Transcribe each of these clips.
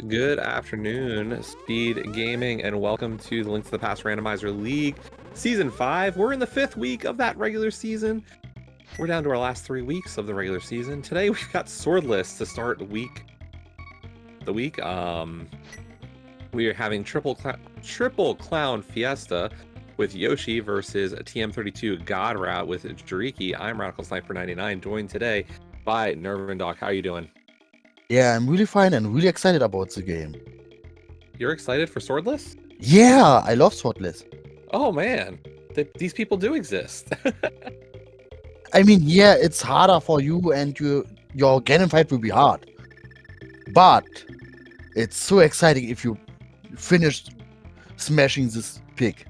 Good afternoon, Speed Gaming, and welcome to the Links to the Past Randomizer League Season 5. We're in the 5th week of that regular season. We're down to our last 3 weeks of the regular season. Today we've got Swordless to start the week. We are having Triple Clown Fiesta with Yoshi versus TM32 God Rat with Jariki. I'm Radical Sniper 99, joined today by Nervin Dog. How are you doing? Yeah, I'm really fine and really excited about the game. You're excited for Swordless? Yeah, I love Swordless. Oh man, these people do exist. I mean, yeah, it's harder for you and your Ganon fight will be hard. But it's so exciting if you finish smashing this pig.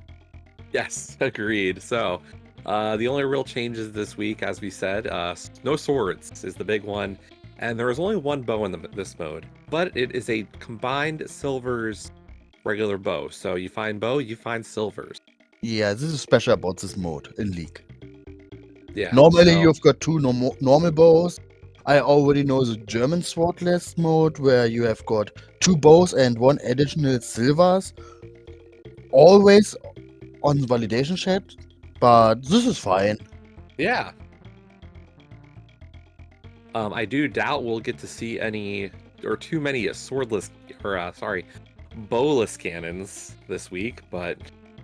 Yes, agreed. So, the only real changes this week, as we said, no swords is the big one, and there is only one bow in this mode, but it is a combined silvers regular bow. So you find bow, you find silvers. Yeah, this is special about this mode in League. Yeah. Normally so, you've got two normal bows. I already know the German Swordless mode where you have got two bows and one additional silvers. Always on the validation chat, but this is fine. yeah. I do doubt we'll get to see any or too many swordless or bowless cannons this week, but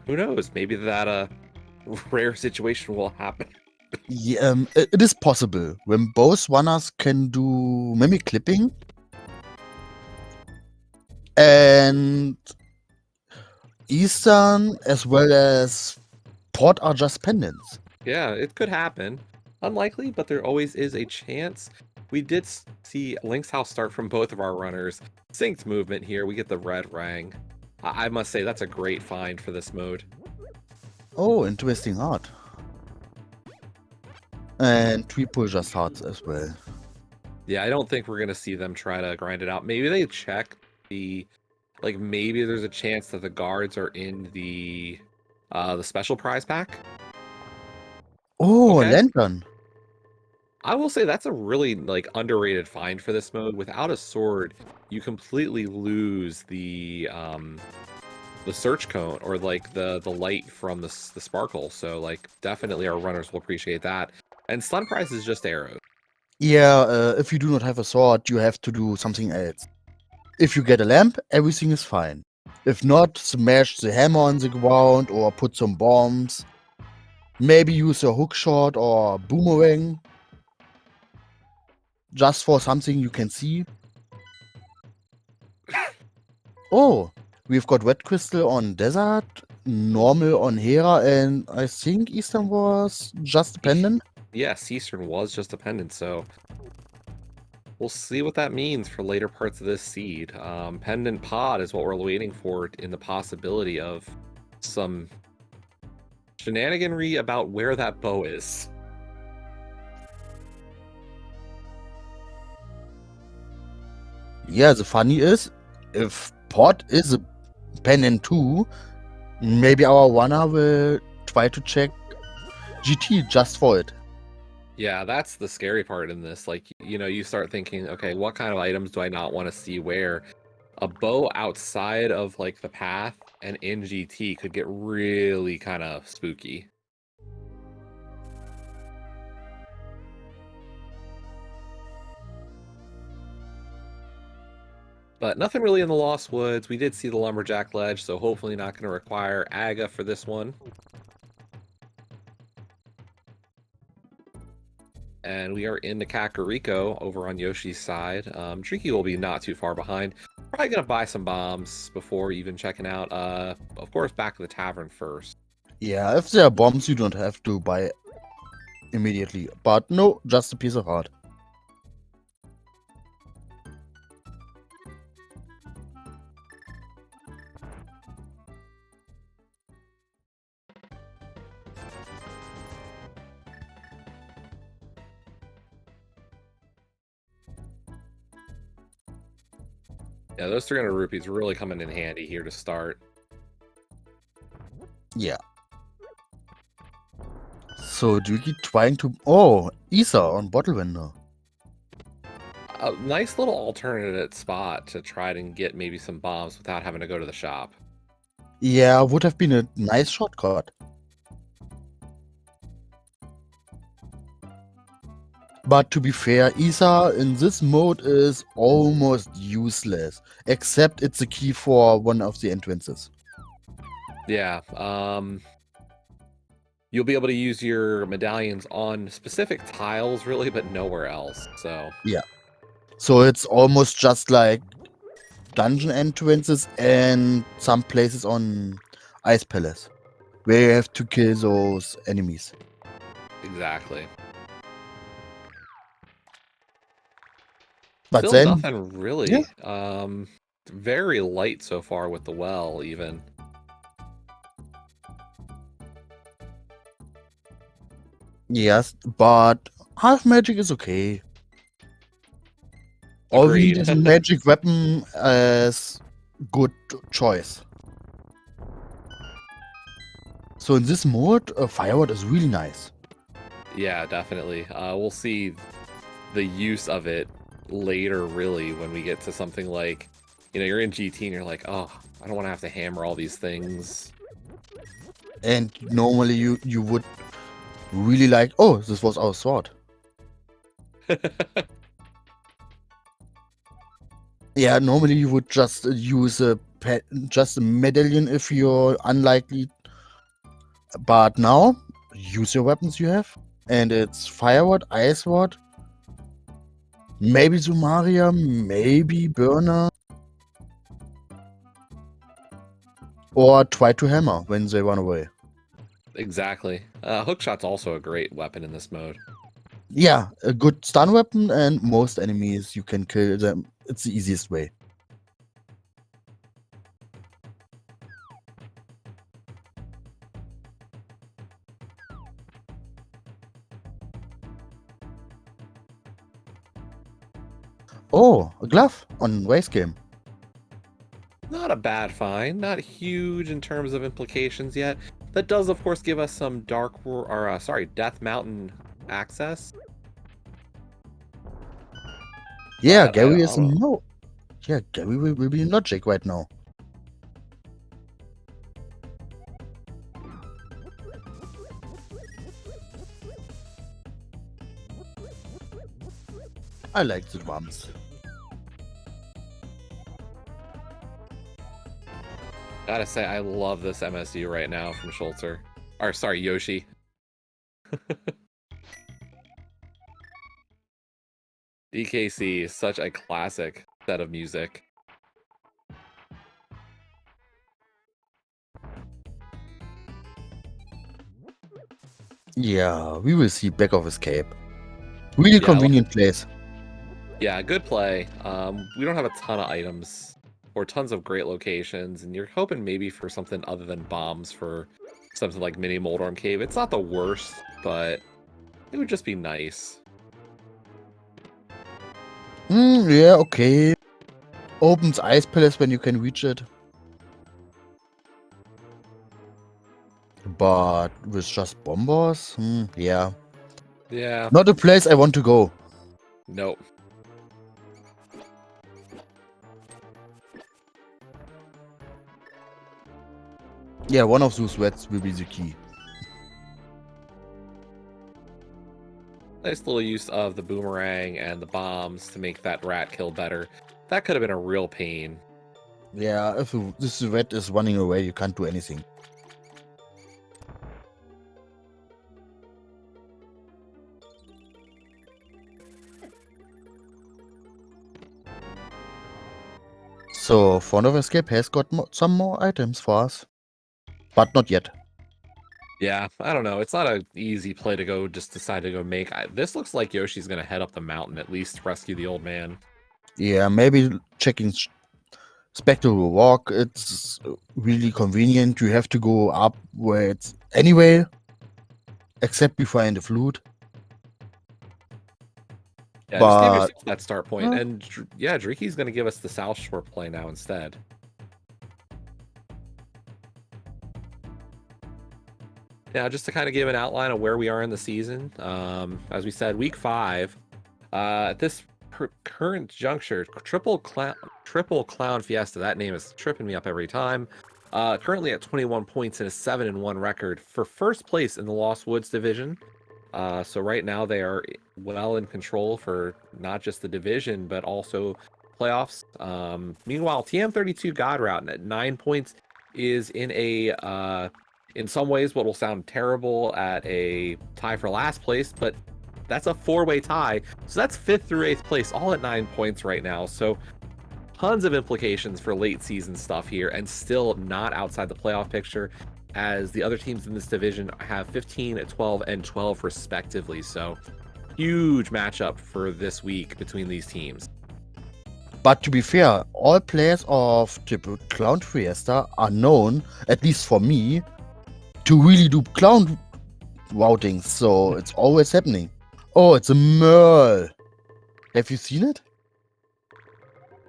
who knows? Maybe that rare situation will happen. Yeah, it is possible when both runners can do mimic clipping and Eastern as well as Port are just pendants. Yeah, it could happen. Unlikely, but there always is a chance. We did see Link's House start from both of our runners. Synced movement here. We get the red rang. I must say that's a great find for this mode. Oh, interesting art. And triple just hearts as well. Yeah, I don't think we're gonna see them try to grind it out. Maybe they check maybe there's a chance that the guards are in the special prize pack. Oh, Okay. lantern. I will say that's a really underrated find for this mode. Without a sword, you completely lose the search cone or the light from the sparkle. So definitely our runners will appreciate that. And stun prize is just arrows. Yeah, if you do not have a sword, you have to do something else. If you get a lamp, everything is fine. If not, smash the hammer on the ground or put some bombs. Maybe use a hook shot or boomerang. Just for something you can see. Oh, we've got red crystal on desert, normal on Hera, and I think Eastern was just dependent. Yes, Eastern was just a pendant, so we'll see what that means for later parts of this seed. Pendant pod is what we're waiting for in the possibility of some shenaniganry about where that bow is. Yeah, the funny is, if Pot is a pendant too, maybe our runner will try to check GT just for it. Yeah, that's the scary part in this. You start thinking, okay, what kind of items do I not want to see where? A bow outside of the path and in GT could get really kind of spooky. But nothing really in the Lost Woods. We did see the Lumberjack Ledge, so hopefully not going to require Aga for this one. And we are in the Kakariko over on Yoshi's side. Tricky will be not too far behind. Probably going to buy some bombs before even checking out. Of course, back to the tavern first. Yeah, if there are bombs, you don't have to buy immediately. But no, just a piece of art. Yeah, those 300 rupees really coming in handy here to start. Yeah. So, do you keep trying to... Oh, Isa on Bottle Vendor. a nice little alternate spot to try and get maybe some bombs without having to go to the shop. Yeah, would have been a nice shortcut. But to be fair, Isa in this mode is almost useless, except it's a key for one of the entrances. Yeah, you'll be able to use your medallions on specific tiles, really, but nowhere else. So Yeah. So it's almost just like dungeon entrances and some places on Ice Palace, where you have to kill those enemies. exactly. But Still then, nothing really. Very light so far with the well, even. yes, but half magic is okay. All we need Agreed. is a magic weapon as good choice. So in this mode, Fireword is really nice. Yeah, definitely. We'll see the use of it later, really, when we get to something like, you're in GT and you're like, oh, I don't want to have to hammer all these things. And normally you would really like, oh, this was our sword. Yeah, normally you would just use just a medallion if you're unlikely. But now, use your weapons you have. And it's Fireword, Ice Ward, maybe Sumaria, maybe Burner. Or try to hammer when they run away. Exactly. Hookshot's also a great weapon in this mode. Yeah, a good stun weapon, and most enemies you can kill them. It's the easiest way. Oh, a glove on race game. Not a bad find. Not huge in terms of implications yet. That does, of course, give us some Death Mountain access. Yeah, But I Gary is don't know. no. Yeah, Gary will be in logic right now. I like the drums. Gotta say, I love this MSU right now from Schulzer. Or, sorry, Yoshi. DKC is such a classic set of music. Yeah, we will see back of escape. Really convenient place. Yeah, good play. We don't have a ton of items or tons of great locations, and you're hoping maybe for something other than bombs for something like Mini Moldorm Cave. It's not the worst, but it would just be nice. Yeah, okay. Opens Ice Palace when you can reach it. But with just bombers? Yeah. Yeah. Not a place I want to go. Nope. Yeah, one of those reds will be the key. Nice little use of the boomerang and the bombs to make that rat kill better. That could have been a real pain. Yeah, if this red is running away, you can't do anything. So, Front of Escape has got some more items for us. But not yet. Yeah, I don't know. It's not an easy play to go just decide to go make. This looks like Yoshi's going to head up the mountain, at least to rescue the old man. Yeah, maybe checking Spectral Walk. It's really convenient. You have to go up where it's anyway, except before in the flute. Yeah, But just give yourself that start point. And yeah, Driki's going to give us the South Shore play now instead. Yeah, just to kind of give an outline of where we are in the season. As we said, week 5. At this current juncture, triple clown Fiesta. That name is tripping me up every time. Currently at 21 points and a 7-1 record for first place in the Lost Woods division. So right now they are well in control for not just the division but also playoffs. Meanwhile, TM32 God Route at 9 points is in a in some ways what will sound terrible at a tie for last place, but that's a 4-way tie. So that's 5th through 8th place, all at 9 points right now. So tons of implications for late season stuff here, and still not outside the playoff picture, as the other teams in this division have 15, 12, and 12 respectively. So huge matchup for this week between these teams. But to be fair, all players of Triple Clown Fiesta are known, at least for me, to really do clown routing, so it's always happening. Oh, it's a Merle. Have you seen it?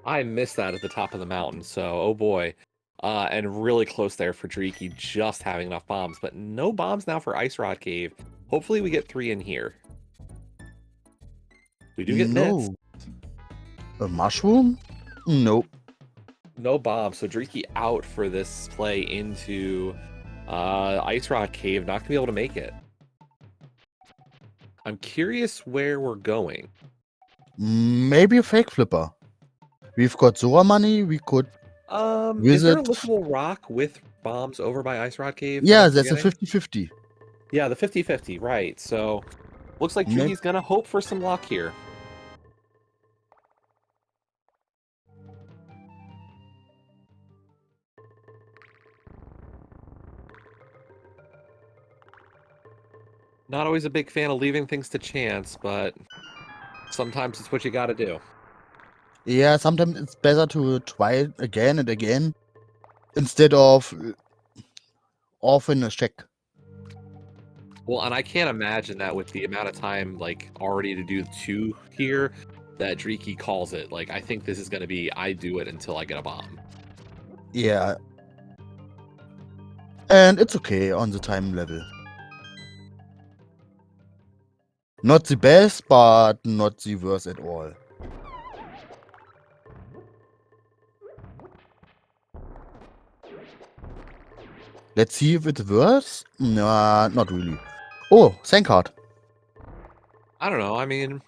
I missed that at the top of the mountain, so oh boy. And really close there for Dreeky, just having enough bombs, but no bombs now for Ice Rod Cave. Hopefully we get 3 in here. We do get No. bits. A mushroom? Nope. No bomb, so Dreeky out for this play into Ice Rod Cave, not gonna be able to make it. I'm curious where we're going. Maybe a fake flipper. We've got Zora money, we could Is there a visit... liftable rock with bombs over by Ice Rod Cave? Yeah, that's a 50-50. Yeah, the 50-50, right. So looks like Maybe... Dreeky's gonna hope for some luck here. Not always a big fan of leaving things to chance, but sometimes it's what you gotta do. Yeah, sometimes it's better to try it again and again instead of often a check. Well, and I can't imagine that with the amount of time, like, already to do 2 here, that Dreeky calls it. Like, I think this is gonna be, I do it until I get a bomb. Yeah. And it's okay on the time level. Not the best, but not the worst at all. Let's see if it's worse. Nah, not really. Oh, thank God. I don't know, I mean,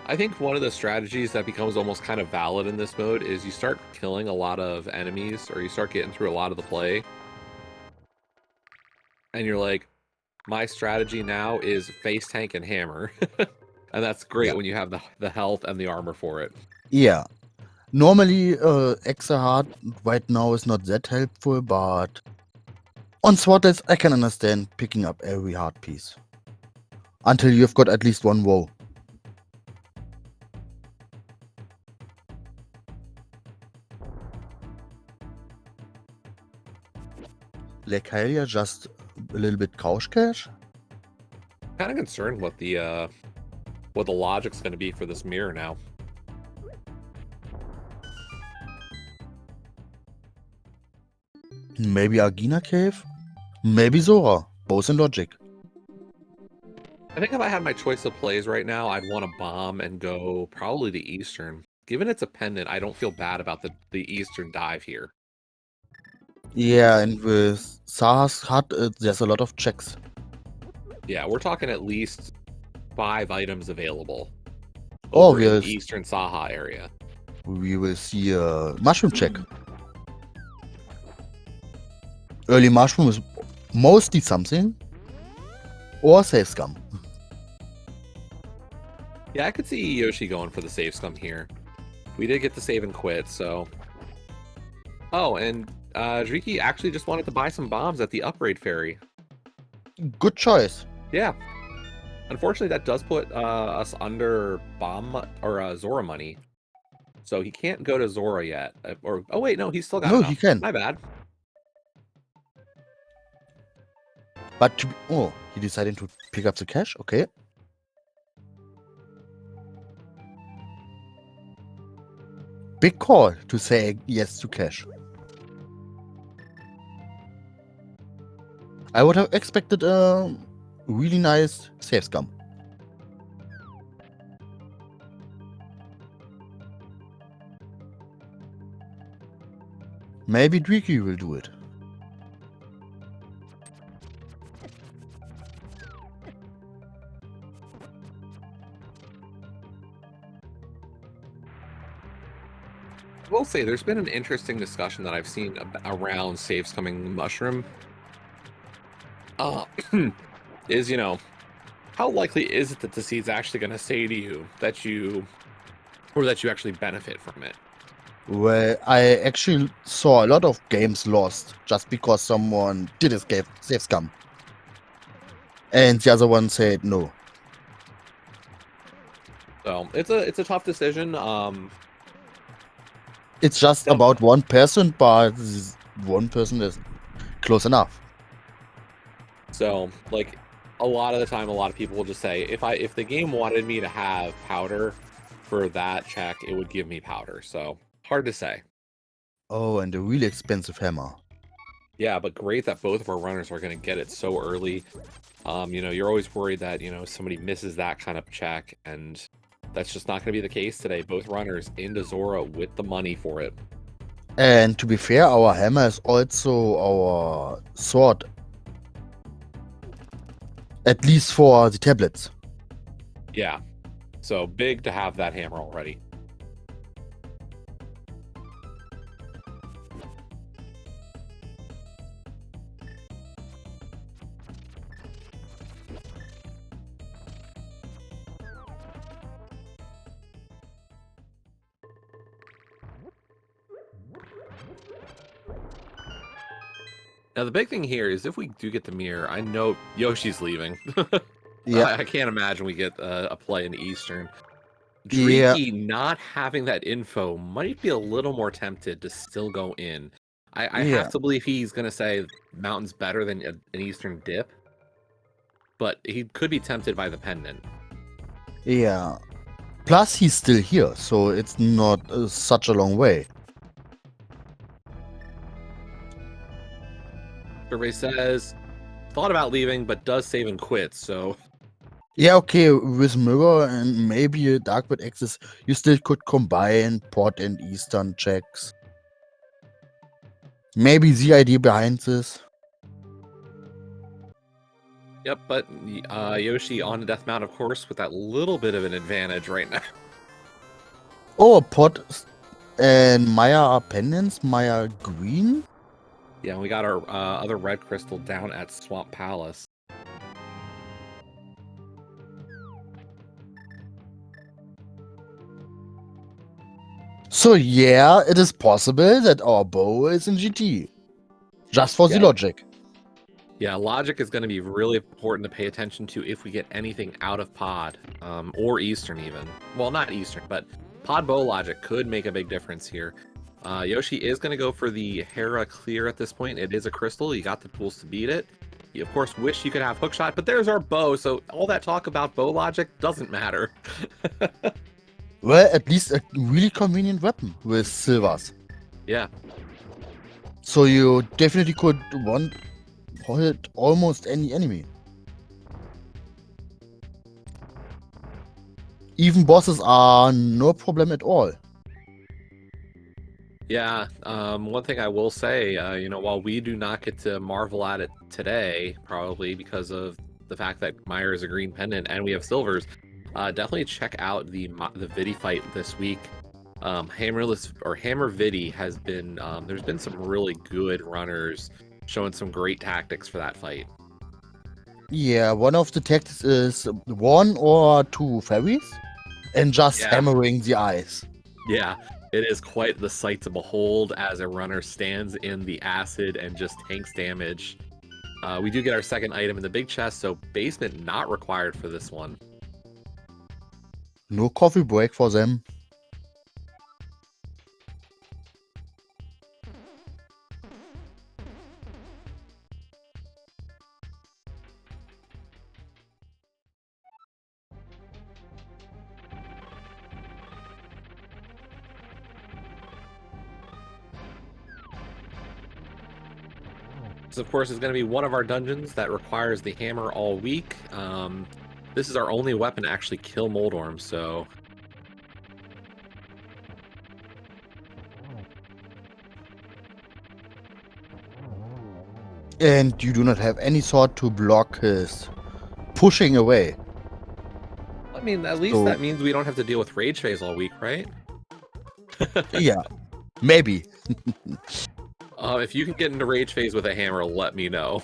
I think one of the strategies that becomes almost kind of valid in this mode is you start killing a lot of enemies, or you start getting through a lot of the play, and you're like, my strategy now is face tank and hammer. And that's great when you have the health and the armor for it. Yeah. Normally, extra hard right now is not that helpful, but on Swordless I can understand picking up every hard piece. Until you've got at least one row. Lecalia just a little bit couch cash? Kind of concerned what the logic's going to be for this mirror now. Maybe Agina Cave? Maybe Zora. Both in logic. I think if I had my choice of plays right now, I'd want to bomb and go probably to Eastern. Given it's a pendant, I don't feel bad about the Eastern dive here. Yeah, and with Saha's hut, there's a lot of checks. Yeah, we're talking at least 5 items available Oh, over in yes. the Eastern Saha area. We will see a mushroom check. Early mushroom is mostly something. Or save scum. Yeah, I could see Yoshi going for the save scum here. We did get the save and quit, so... Oh, and Driki actually just wanted to buy some bombs at the upgrade ferry. Good choice. Yeah. Unfortunately, that does put us under bomb or Zora money. So he can't go to Zora yet. Or oh wait, no, he's still got No, enough. he can. My bad. But to be, oh, he decided to pick up the cash? Okay. Big call to say yes to cash. I would have expected a really nice save scum. Maybe Dreaky will do it. I will say there's been an interesting discussion that I've seen around saves coming mushroom. Is, you know, how likely is it that the seed's actually going to say to you that you actually benefit from it? Well, I actually saw a lot of games lost just because someone did escape save scum. And the other one said no. So it's a tough decision. It's just about one person, but one person is close enough. So like a lot of the time, a lot of people will just say, if the game wanted me to have powder for that check, it would give me powder. So hard to say. Oh, and a really expensive hammer. Yeah, but great that both of our runners are going to get it so early. You know, you're always worried that, you know, somebody misses that kind of check, and that's just not going to be the case today. Both runners into Zora with the money for it. And to be fair, our hammer is also our sword. At least for the tablets. Yeah. So big to have that hammer already. Now, the big thing here is if we do get the mirror, I know Yoshi's leaving. Yeah. I can't imagine we get a play in Eastern. Yeah. Dreaky not having that info might be a little more tempted to still go in. I Yeah. have to believe he's going to say Mountain's better than an Eastern dip, but he could be tempted by the pendant. Yeah. Plus, he's still here, so it's not such a long way. Survey says, thought about leaving, but does save and quit, so... Yeah, okay, with Mirror and maybe a Darkbird Axis, you still could combine Port and Eastern checks. Maybe the idea behind this. Yep, but Yoshi on the Death Mount, of course, with that little bit of an advantage right now. Oh, Port and Maya are pendants, Maya green? Yeah, we got our other red crystal down at Swamp Palace. So yeah, it is possible that our bow is in GT. Just for the logic. Yeah, logic is going to be really important to pay attention to if we get anything out of pod, or Eastern even. Well, not Eastern, but pod bow logic could make a big difference here. Yoshi is going to go for the Hera clear at this point. It is a crystal. You got the tools to beat it. You, of course, wish you could have hookshot, but there's our bow, so all that talk about bow logic doesn't matter. Well, at least a really convenient weapon with silvers. Yeah. So you definitely could hit almost any enemy. Even bosses are no problem at all. Yeah, one thing I will say, you know, while we do not get to marvel at it today, probably because of the fact that Meyer is a green pendant and we have silvers, definitely check out the Vidi fight this week. Hammer Vidi has been, there's been some really good runners showing some great tactics for that fight. Yeah, one of the tactics is 1 or 2 fairies and just hammering the eyes. Yeah, it is quite the sight to behold as a runner stands in the acid and just tanks damage. We do get our second item in the big chest, so basement not required for this one. No coffee break for them. This, of course, is going to be one of our dungeons that requires the hammer all week. This is our only weapon to actually kill Moldorm, so... And you do not have any sword to block his pushing away. I mean, at least So, that means we don't have to deal with Rage Phase all week, right? yeah, maybe. If you can get into Rage Phase with a hammer, let me know.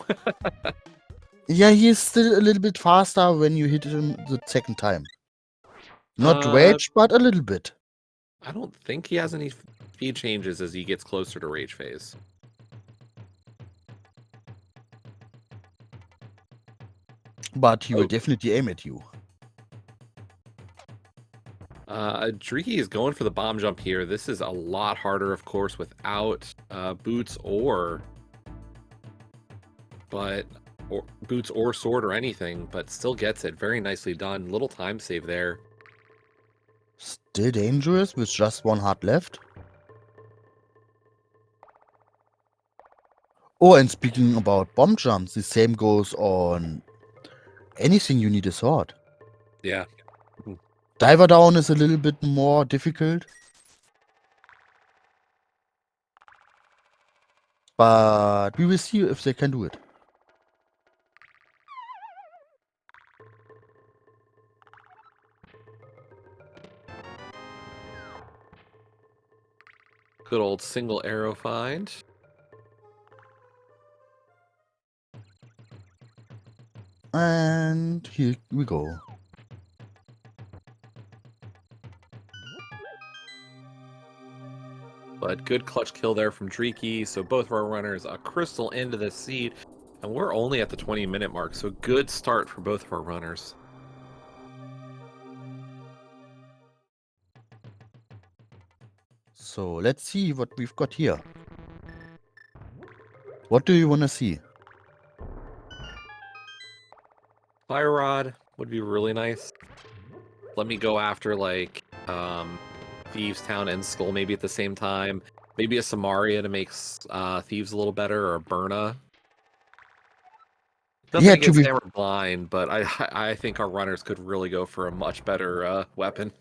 Yeah, he is still a little bit faster when you hit him the second time. Not rage, but a little bit. I don't think he has any speed changes as he gets closer to Rage Phase. But he will Oh. definitely aim at you. Dreaky is going for the bomb jump here. This is a lot harder, of course, without boots or boots or sword or anything, but still gets it. Very nicely done. Little time save there. Still dangerous with just one heart left. Oh, and speaking about bomb jumps, the same goes on anything you need a sword. Yeah. Diver down is a little bit more difficult. But we will see if they can do it. Good old single arrow find. And here we go. But good clutch kill there from Dreaky. So both of our runners a crystal into the seed. And we're only at the 20-minute mark. So good start for both of our runners. So let's see what we've got here. What do you want to see? Fire Rod would be really nice. Let me go after like Thieves Town and Skull maybe at the same time. Maybe a Samaria to make Thieves a little better, or a Burna. Nothing Yeah, against Hammer Blind, but I think our runners could really go for a much better weapon.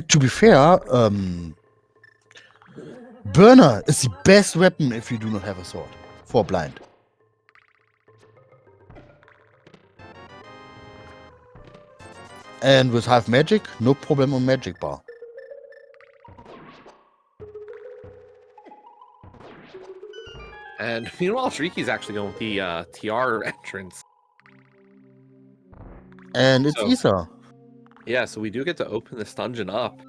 to be fair, Burner is the best weapon if you do not have a sword for blind. And with half magic, no problem on magic bar. And meanwhile, Shriki's actually going with the TR entrance. And it's Isa. Yeah, so we do get to open this dungeon up.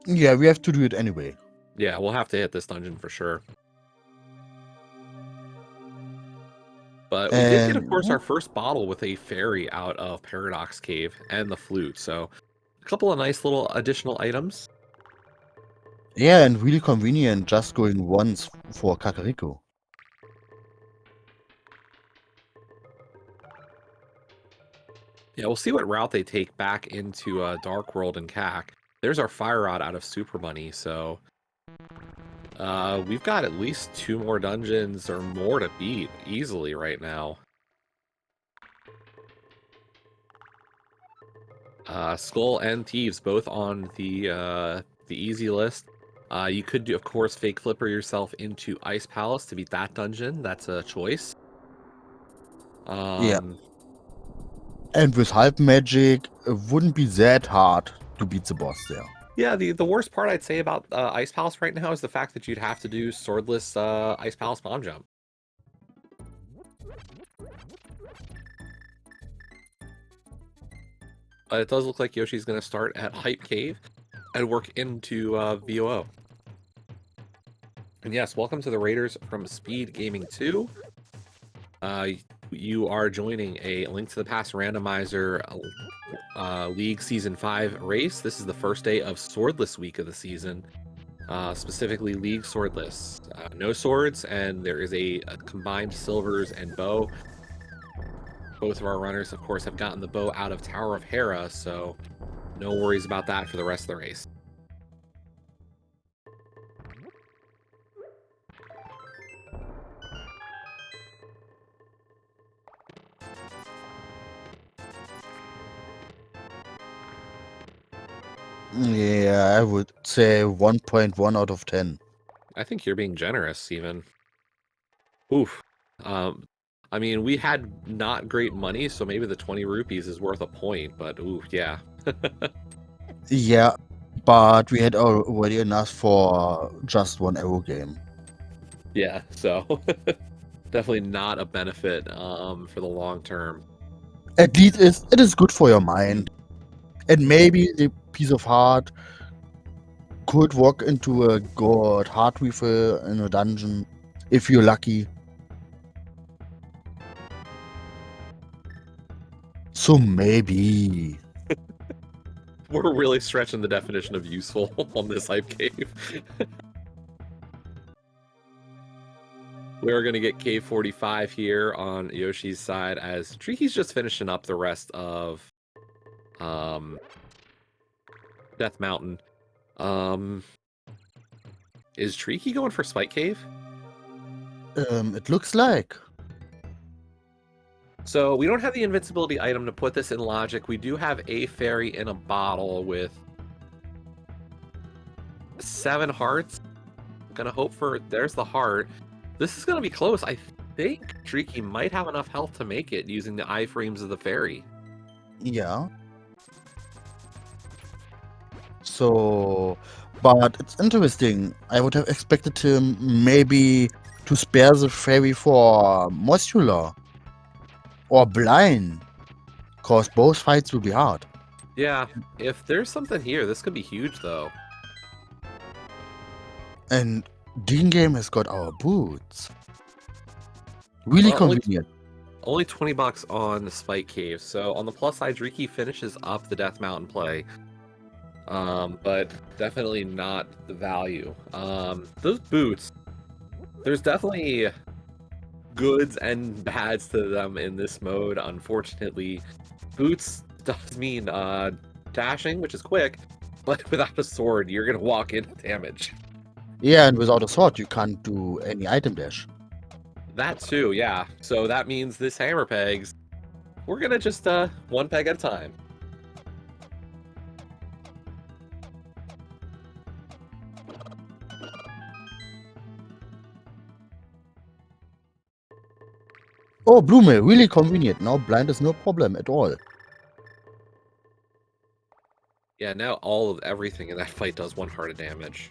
Yeah, we have to do it anyway. Yeah, we'll have to hit this dungeon for sure. But we did get, of course, our first bottle with a fairy out of Paradox Cave and the flute. So a couple of nice little additional items. Yeah, and really convenient just going once for Kakariko. Yeah, we'll see what route they take back into Dark World and CAC. There's our Fire Rod out of Super Bunny, so we've got at least 2 more dungeons or more to beat easily right now. Skull and Thieves both on the easy list. You could do, of course, fake flipper yourself into Ice Palace to beat that dungeon. That's a choice. Yeah. And with half magic, it wouldn't be that hard to beat the boss there. Yeah, the worst part I'd say about Ice Palace right now is the fact that you'd have to do swordless Ice Palace bomb jump. It does look like Yoshi's going to start at Hype Cave and work into VOO. And yes, welcome to the Raiders from SpeedGaming 2. You are joining a Link to the Past Randomizer League Season 5 race. This is the first day of Swordless Week of the season, specifically League Swordless. No swords, and there is a combined silvers and bow. Both of our runners, of course, have gotten the bow out of Tower of Hera, so no worries about that for the rest of the race. Yeah, I would say 1.1 out of 10. I think you're being generous, even. Oof. I mean, we had not great money, so maybe the 20 rupees is worth a point, but ooh, yeah. Yeah, but we had already enough for just one Euro game. Yeah, so definitely not a benefit for the long term. At least it is good for your mind. And maybe the piece of heart could walk into a good heart refill in a dungeon if you're lucky. So maybe. We're really stretching the definition of useful on this hype cave. We're going to get cave 45 here on Yoshi's side as Triki's just finishing up the rest of Death Mountain. Is Triki going for Spike Cave? It looks like. So we don't have the invincibility item to put this in logic. We do have a fairy in a bottle with 7 hearts. Gonna hope for... There's the heart. This is gonna be close. I think Triki might have enough health to make it using the iframes of the fairy. Yeah. So, but it's interesting. I would have expected him maybe to spare the fairy for Muscular or Blind, cause both fights will be hard. Yeah, if there's something here, this could be huge, though. And Dean Game has got our boots. Really Well, convenient. Only 20 bucks on the Spike Cave. So on the plus side, Riki finishes up the Death Mountain play. But definitely not the value. Those boots, there's definitely goods and bads to them in this mode. Unfortunately, boots does mean dashing, which is quick, but without a sword, you're gonna walk into damage. Yeah, and without a sword, you can't do any item dash. That too, yeah. So that means this hammer pegs, we're gonna just one peg at a time. Oh, Blue Mail, really convenient. Now blind is no problem at all. Yeah, now all of everything in that fight does 1 heart of damage.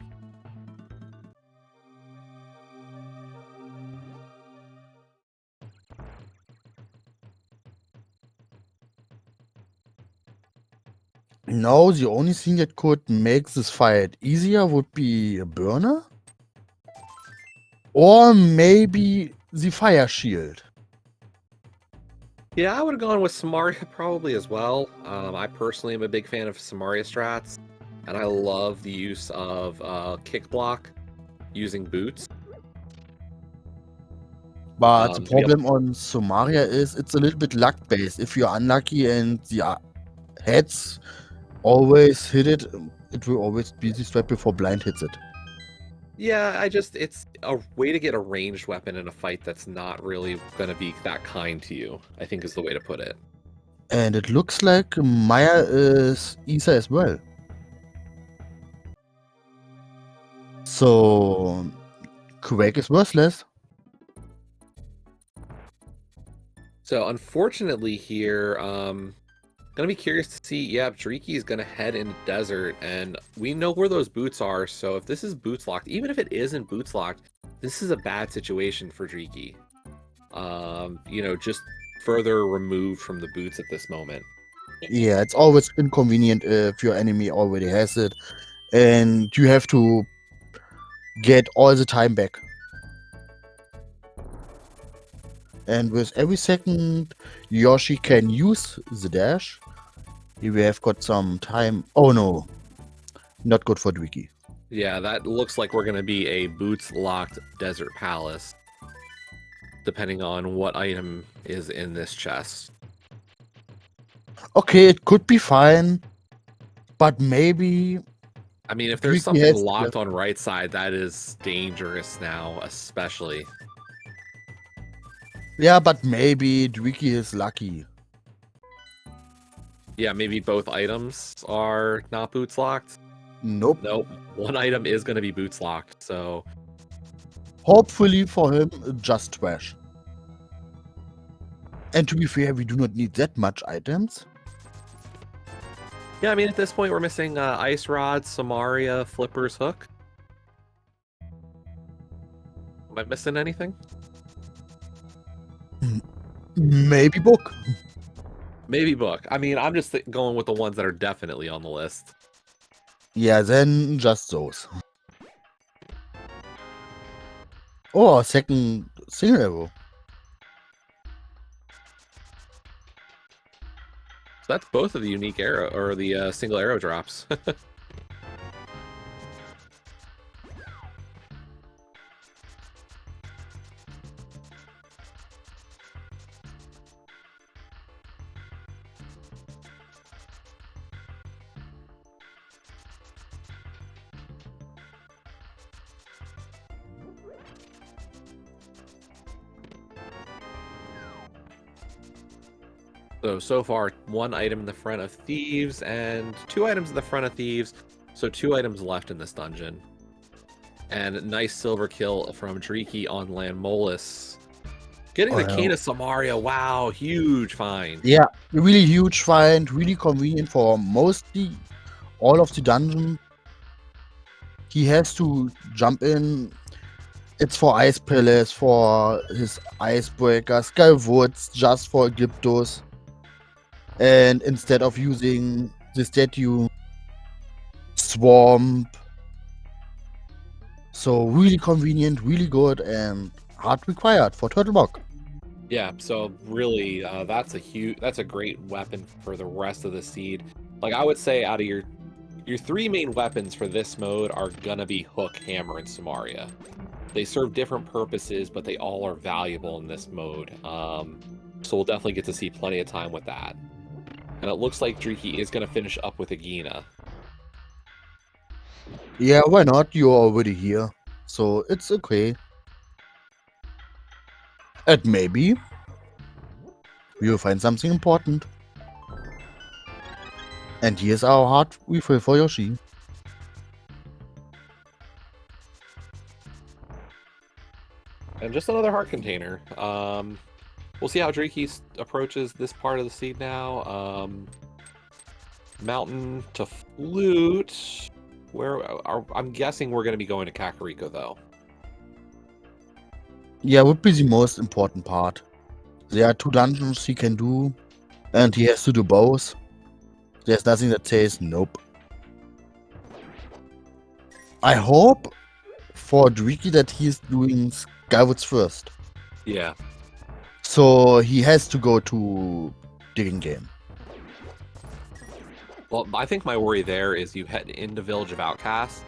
Now the only thing that could make this fight easier would be a burner? Or maybe the fire shield. Yeah, I would have gone with Samaria probably as well. I personally am a big fan of Samaria strats, and I love the use of kick block using boots. But the To be able- problem on Somaria is it's a little bit luck based. If you're unlucky and the heads always hit it, it will always be the strap before blind hits it. Yeah, it's a way to get a ranged weapon in a fight that's not really going to be that kind to you, I think is the way to put it. And it looks like Maya is Isa as well. So Quake is worthless. So unfortunately here, gonna be curious to see. Yeah, Driki is gonna head into desert, and we know where those boots are. So if this is boots locked, even if it isn't boots locked, this is a bad situation for Driki. You know, just further removed from the boots at this moment. Yeah, it's always inconvenient if your enemy already has it, and you have to get all the time back. And with every second Yoshi can use the dash, we have got some time. Oh no, not good for Dwiki. Yeah, that looks like we're gonna be a boots locked desert palace, depending on what item is in this chest. Okay, it could be fine, but maybe. I mean, if there's Dwiki something has locked on right side, that is dangerous now, especially. Yeah, but maybe Dwiki is lucky. Yeah, maybe both items are not boots locked. Nope. Nope. One item is going to be boots locked, so Hopefully for him, just trash. And to be fair, we do not need that much items. Yeah, I mean, at this point, we're missing Ice Rod, Samaria, Flipper's Hook. Am I missing anything? Maybe book. Maybe book. I mean, I'm just going with the ones that are definitely on the list. Yeah, then just those. Oh, second single arrow. So that's both of the unique arrow, or the single arrow drops. So far, 1 item in the front of Thieves and 2 items in the front of Thieves. So 2 items left in this dungeon. And nice silver kill from Driki on Landmolus. Getting the Cane of Samaria, wow, huge find. Yeah, really huge find, really convenient for mostly all of the dungeon. He has to jump in. It's for Ice Palace, for his Icebreaker, Sky Woods, just for Gyptos. And instead of using the statue, Swamp. So really convenient, really good, and hard required for Turtlebock. Yeah, so really, that's a great weapon for the rest of the seed. Like, I would say out of your 3 main weapons for this mode are gonna be Hook, Hammer, and Samaria. They serve different purposes, but they all are valuable in this mode. So we'll definitely get to see plenty of time with that. And it looks like Driki is gonna finish up with Agina. Yeah, why not? You're already here, so it's okay. And maybe we'll find something important. And here's our heart refill for Yoshi. And just another heart container. We'll see how Driki approaches this part of the seed now. Mountain to Flute. I'm guessing we're going to be going to Kakariko, though. Yeah, would be the most important part. There are 2 dungeons he can do, and he has to do both. There's nothing that says nope. I hope for Driki that he's doing Skywoods first. Yeah. So he has to go to Digging Game. Well, I think my worry there is you head into Village of Outcasts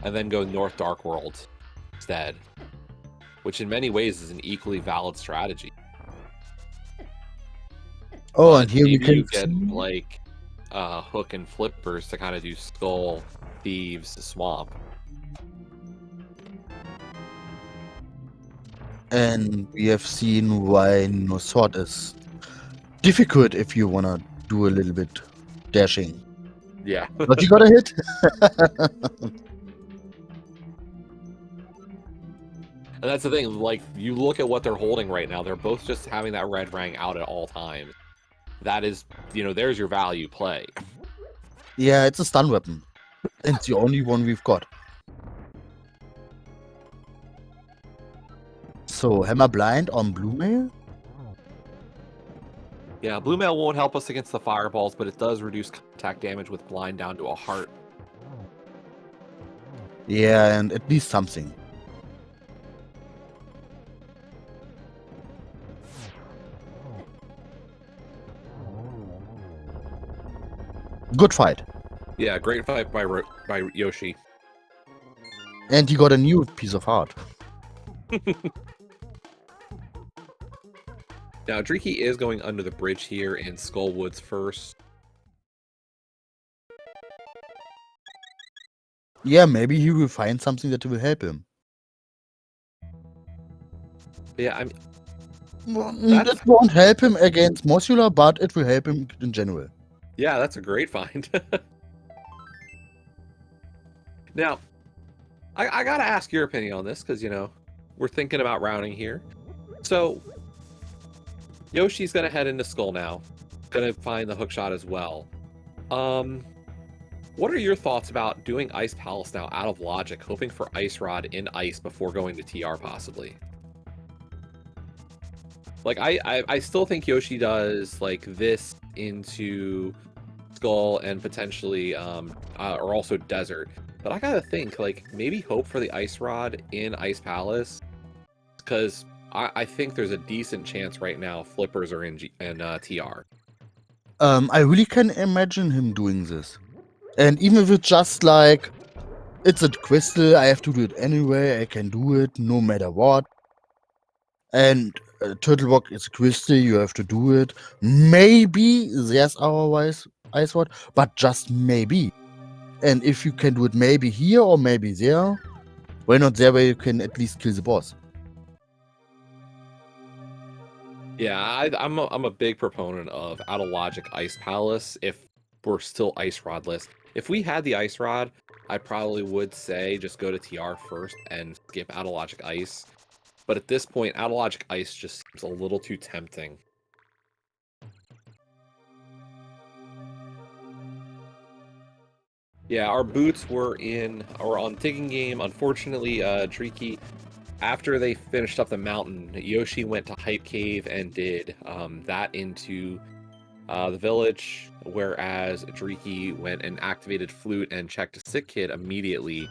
and then go North Dark World instead, which in many ways is an equally valid strategy. Oh, But and here we maybe can you get see... like Hook and Flippers to kind of do Skull, Thieves, Swamp. And we have seen why no sword is difficult if you wanna do a little bit dashing. Yeah. But you got a hit. And that's the thing, like, you look at what they're holding right now, they're both just having that red rang out at all times. That is, there's your value play. Yeah, it's a stun weapon. And it's the only one we've got. So, Hammer Blind on Blue Mail? Yeah, Blue Mail won't help us against the fireballs, but it does reduce contact damage with blind down to a heart. Yeah, and at least something. Good fight. Yeah, great fight by Yoshi. And he got a new piece of heart. Now, Driki is going under the bridge here in Skullwoods first. Yeah, maybe he will find something that will help him. Yeah, It won't help him against Mosula, but it will help him in general. Yeah, that's a great find. Now, I gotta ask your opinion on this, because, you know, we're thinking about rounding here. So, Yoshi's gonna head into Skull now. Gonna find the hookshot as well. What are your thoughts about doing Ice Palace now out of logic, hoping for Ice Rod in ice before going to TR possibly? Like, I still think Yoshi does, like, this into Skull and potentially, or also Desert. But I gotta think, like, maybe hope for the Ice Rod in Ice Palace, because I think there's a decent chance right now Flippers are in TR. I really can imagine him doing this. And even if it's just like, it's a crystal, I have to do it anyway, I can do it no matter what. And Turtle Rock is a crystal, you have to do it. Maybe there's our ice rod, but just maybe. And if you can do it maybe here or maybe there, why not there where you can at least kill the boss? Yeah, I'm a big proponent of out of logic Ice Palace if we're still Ice Rodless. If we had the Ice Rod, I probably would say just go to TR first and skip out of logic Ice. But at this point, out of logic Ice just seems a little too tempting. Yeah, our boots were on Digging Game. Unfortunately, Driki, after they finished up the mountain, Yoshi went to Hype Cave and did that into the village, whereas Driki went and activated Flute and checked a Sick Kid immediately,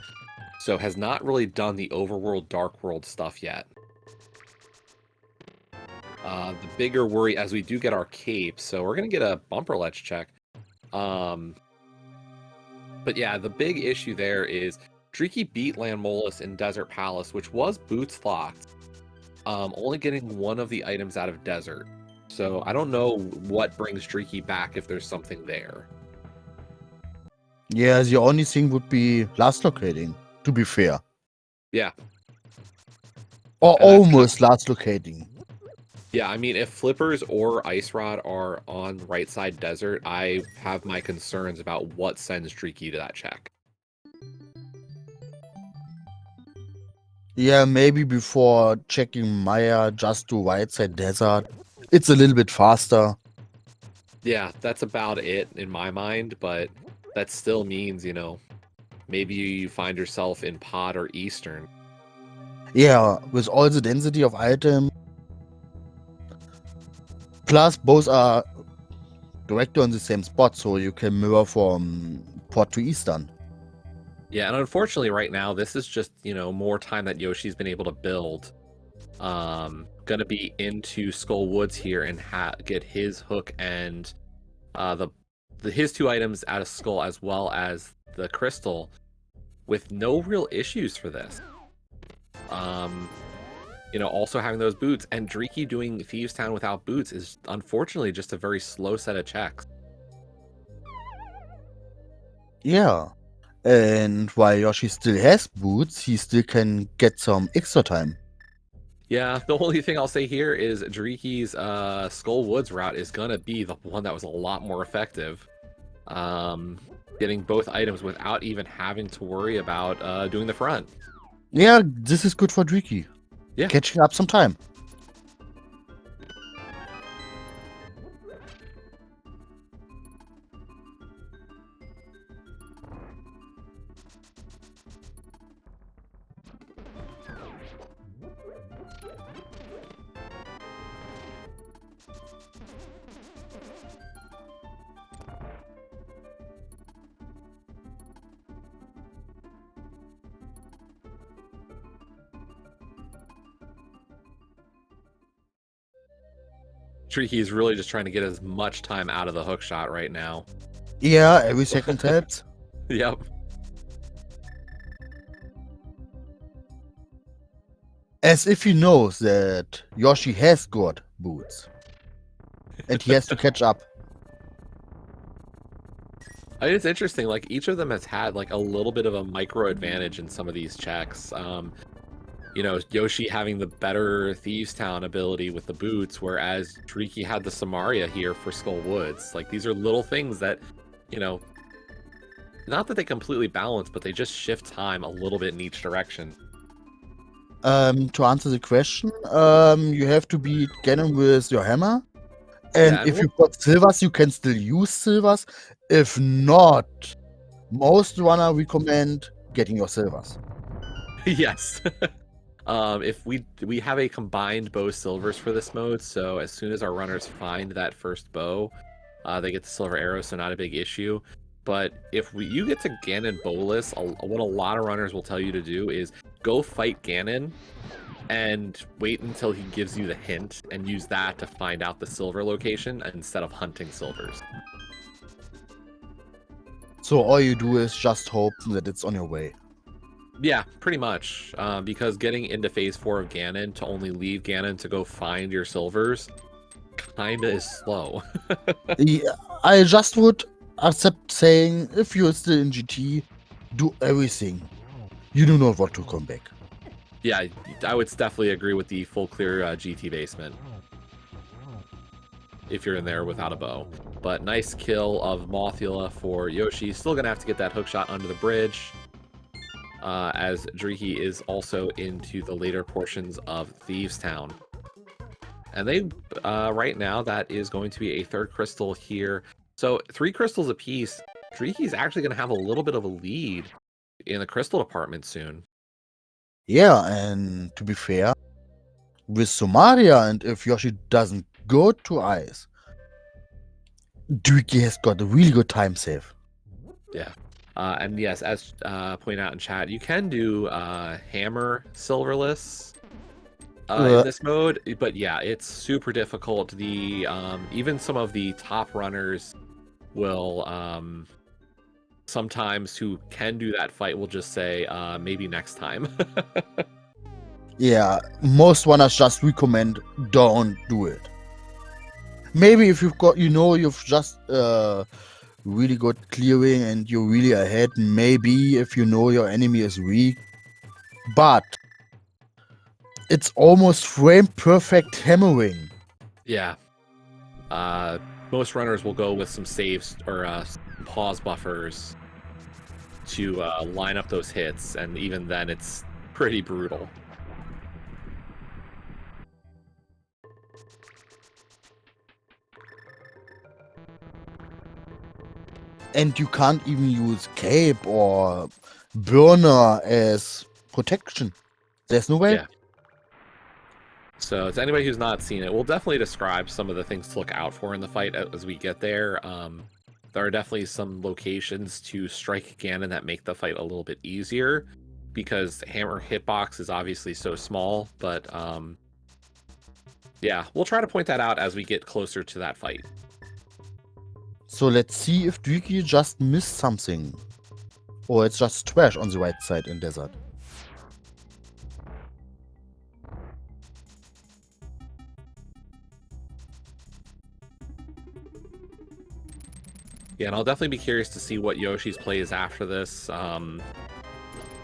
so has not really done the overworld, dark world stuff yet. The bigger worry, as we do get our cape, so we're going to get a bumper ledge check. But yeah, the big issue there is Driki beat Landmolus in Desert Palace, which was boots locked, only getting one of the items out of Desert. So I don't know what brings Driki back if there's something there. Yeah, the only thing would be last locating, to be fair. Yeah. Or And almost last locating. Yeah, I mean, if Flippers or Ice Rod are on right side Desert, I have my concerns about what sends Driki to that check. Yeah, maybe before checking Maya, just to right side Desert. It's a little bit faster. Yeah, that's about it in my mind, but that still means, you know, maybe you find yourself in Pod or Eastern. Yeah, with all the density of item. Plus, both are directly on the same spot, so you can mirror from Port to Eastern. Yeah, and unfortunately right now, this is just, you know, more time that Yoshi's been able to build. Gonna be into Skull Woods here and get his hook and his two items out of Skull, as well as the crystal, with no real issues for this. You know, also having those boots, and Driki doing Thieves Town without boots is unfortunately just a very slow set of checks. Yeah. And while Yoshi still has boots, he still can get some extra time. Yeah, the only thing I'll say here is Driki's Skull Woods route is gonna be the one that was a lot more effective. Getting both items without even having to worry about doing the front. Yeah, this is good for Driki. Yeah. Catching up some time. Driki is really just trying to get as much time out of the hook shot right now. Yeah, every second helps. Yep. As if he knows that Yoshi has got boots. And he has to catch up. I mean, it's interesting, like, each of them has had, like, a little bit of a micro advantage in some of these checks. You know, Yoshi having the better Thieves Town ability with the boots, whereas Driki had the Samaria here for Skull Woods. Like, these are little things that, you know, not that they completely balance, but they just shift time a little bit in each direction. To answer the question, you have to beat Ganon with your hammer. Yeah, And and if you've got silvers, you can still use silvers. If not, most runner recommend getting your silvers. yes. If we have a combined bow silvers for this mode, so as soon as our runners find that first bow, they get the silver arrow, so not a big issue. But if you get to Ganon bowless, what a lot of runners will tell you to do is go fight Ganon and wait until he gives you the hint and use that to find out the silver location instead of hunting silvers. So all you do is just hope that it's on your way. Yeah, pretty much. Because getting into phase 4 of Ganon to only leave Ganon to go find your silvers kinda is slow. Yeah, I just would accept saying, if you're still in GT, do everything. You do not want to come back. Yeah, I would definitely agree with the full clear GT basement. If you're in there without a bow. But nice kill of Mothula for Yoshi. Still gonna have to get that hook shot under the bridge. As Driki is also into the later portions of Thieves Town. And they, right now, that is going to be a third crystal here. So 3 crystals apiece. Driki's actually going to have a little bit of a lead in the crystal department soon. Yeah, and to be fair, with Somalia, and if Yoshi doesn't go to ice, Driki has got a really good time save. Yeah. And yes, as pointed out in chat, you can do hammer silverless in this mode, but yeah, it's super difficult. The even some of the top runners will sometimes who can do that fight will just say maybe next time. Yeah, most runners just recommend don't do it. Maybe if you've got, you've just really good clearing and you're really ahead, maybe if you know your enemy is weak. But it's almost frame perfect hammering. Yeah. Most runners will go with some saves or pause buffers to line up those hits, and even then it's pretty brutal. And you can't even use cape or burner as protection. There's no way. Yeah. So to anybody who's not seen it, we'll definitely describe some of the things to look out for in the fight as we get there. There are definitely some locations to strike Ganon that make the fight a little bit easier, because hammer hitbox is obviously so small, but yeah, we'll try to point that out as we get closer to that fight. So let's see if Driki just missed something. Or it's just trash on the right side in desert. Yeah, and I'll definitely be curious to see what Yoshi's play is after this.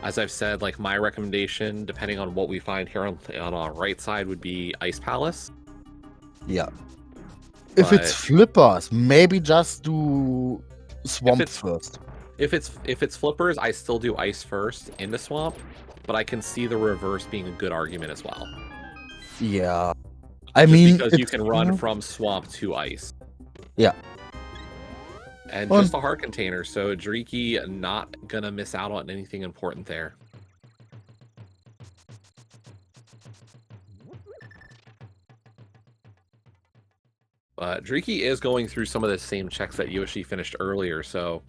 As I've said, like, my recommendation, depending on what we find here on our right side, would be Ice Palace. Yeah. If it's flippers, maybe just do swamp first. If it's flippers, I still do ice first into swamp, but I can see the reverse being a good argument as well. Yeah. I mean, because you can run from swamp to ice. Yeah. And just a heart container, so Driki not gonna miss out on anything important there. But Driki is going through some of the same checks that Yoshi finished earlier, so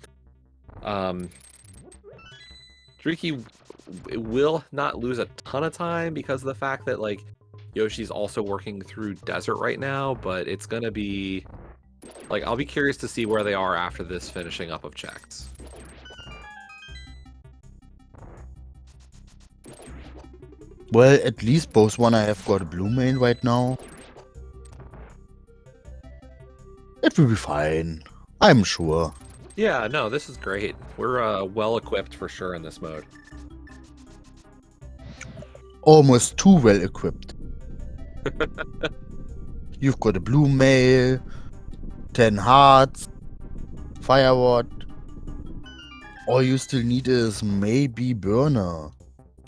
Driki will not lose a ton of time because of the fact that, like, Yoshi's also working through desert right now, but it's gonna be, like, I'll be curious to see where they are after this finishing up of checks. Well, at least both one I have got a blue main right now. It will be fine. I'm sure. Yeah, no, this is great. We're well equipped for sure in this mode. Almost too well equipped. You've got a blue mail, 10 hearts, fireward. All you still need is maybe Burner.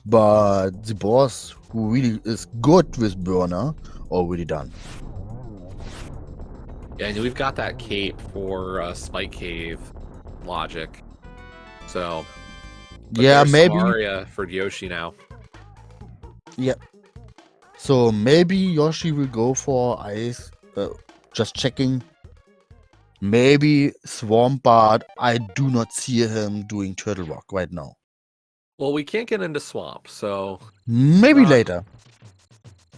But the boss who really is good with Burner already done. Yeah, and we've got that cape for Spike Cave logic. So, but Yeah, there's some maybe. Aria for Yoshi now. Yeah. So maybe Yoshi will go for ice. Just checking. Maybe Swamp, but I do not see him doing Turtle Rock right now. Well, we can't get into Swamp, so Maybe later.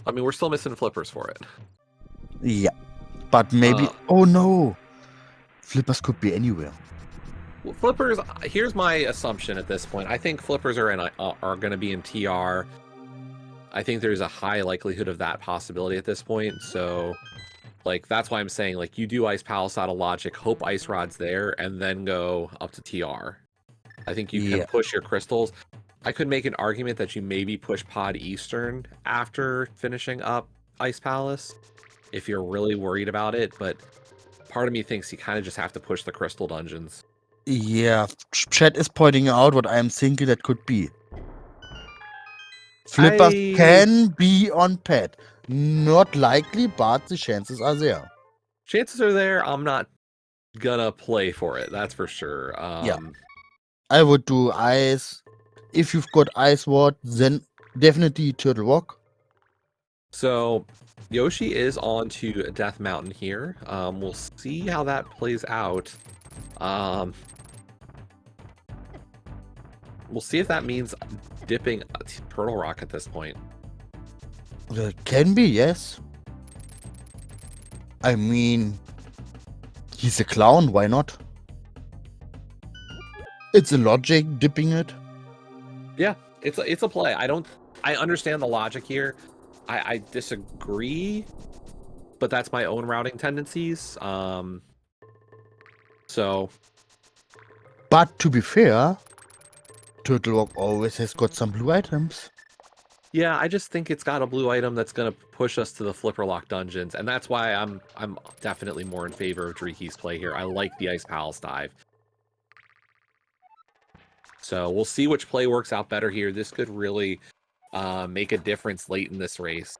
I mean, we're still missing flippers for it. Yeah. But maybe. Oh no! Flippers could be anywhere. Well, flippers. Here's my assumption at this point. I think flippers are going to be in TR. I think there's a high likelihood of that possibility at this point. So, like, that's why I'm saying, like, you do Ice Palace out of logic, hope Ice Rod's there, and then go up to TR. I think you can push your crystals. I could make an argument that you maybe push Pod Eastern after finishing up Ice Palace if you're really worried about it, but part of me thinks you kind of just have to push the crystal dungeons. Yeah, chat is pointing out what I am thinking that could be. Flippers can be on pad. Not likely, but the chances are there. Chances are there. I'm not gonna play for it, that's for sure. Yeah. I would do ice. If you've got Ice Ward, then definitely Turtle Rock. So Yoshi is on to Death Mountain here. We'll see how that plays out. We'll see if that means dipping Turtle Rock at this point. Can be, yes. I mean, he's a clown, why not? It's a logic, dipping it. Yeah, it's a play. I understand the logic here. I disagree, but that's my own routing tendencies. So. But to be fair, Turtle Rock always has got some blue items. Yeah, I just think it's got a blue item that's going to push us to the Flipper Lock dungeons, and that's why I'm definitely more in favor of Dreeky's play here. I like the Ice Palace dive. So we'll see which play works out better here. This could really make a difference late in this race.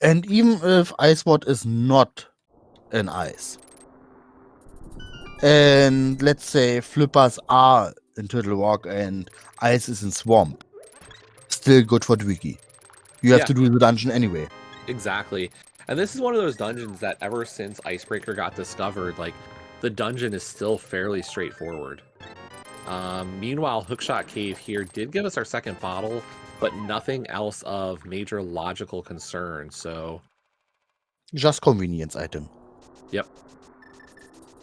And even if Ice Ward is not an ice, and let's say flippers are in Turtle Rock and ice is in Swamp, still good for Dwicky. You have to do the dungeon anyway. Exactly. And this is one of those dungeons that ever since Icebreaker got discovered, like, the dungeon is still fairly straightforward. Meanwhile, Hookshot Cave here did give us our second bottle, but nothing else of major logical concern, so... Just convenience item. Yep.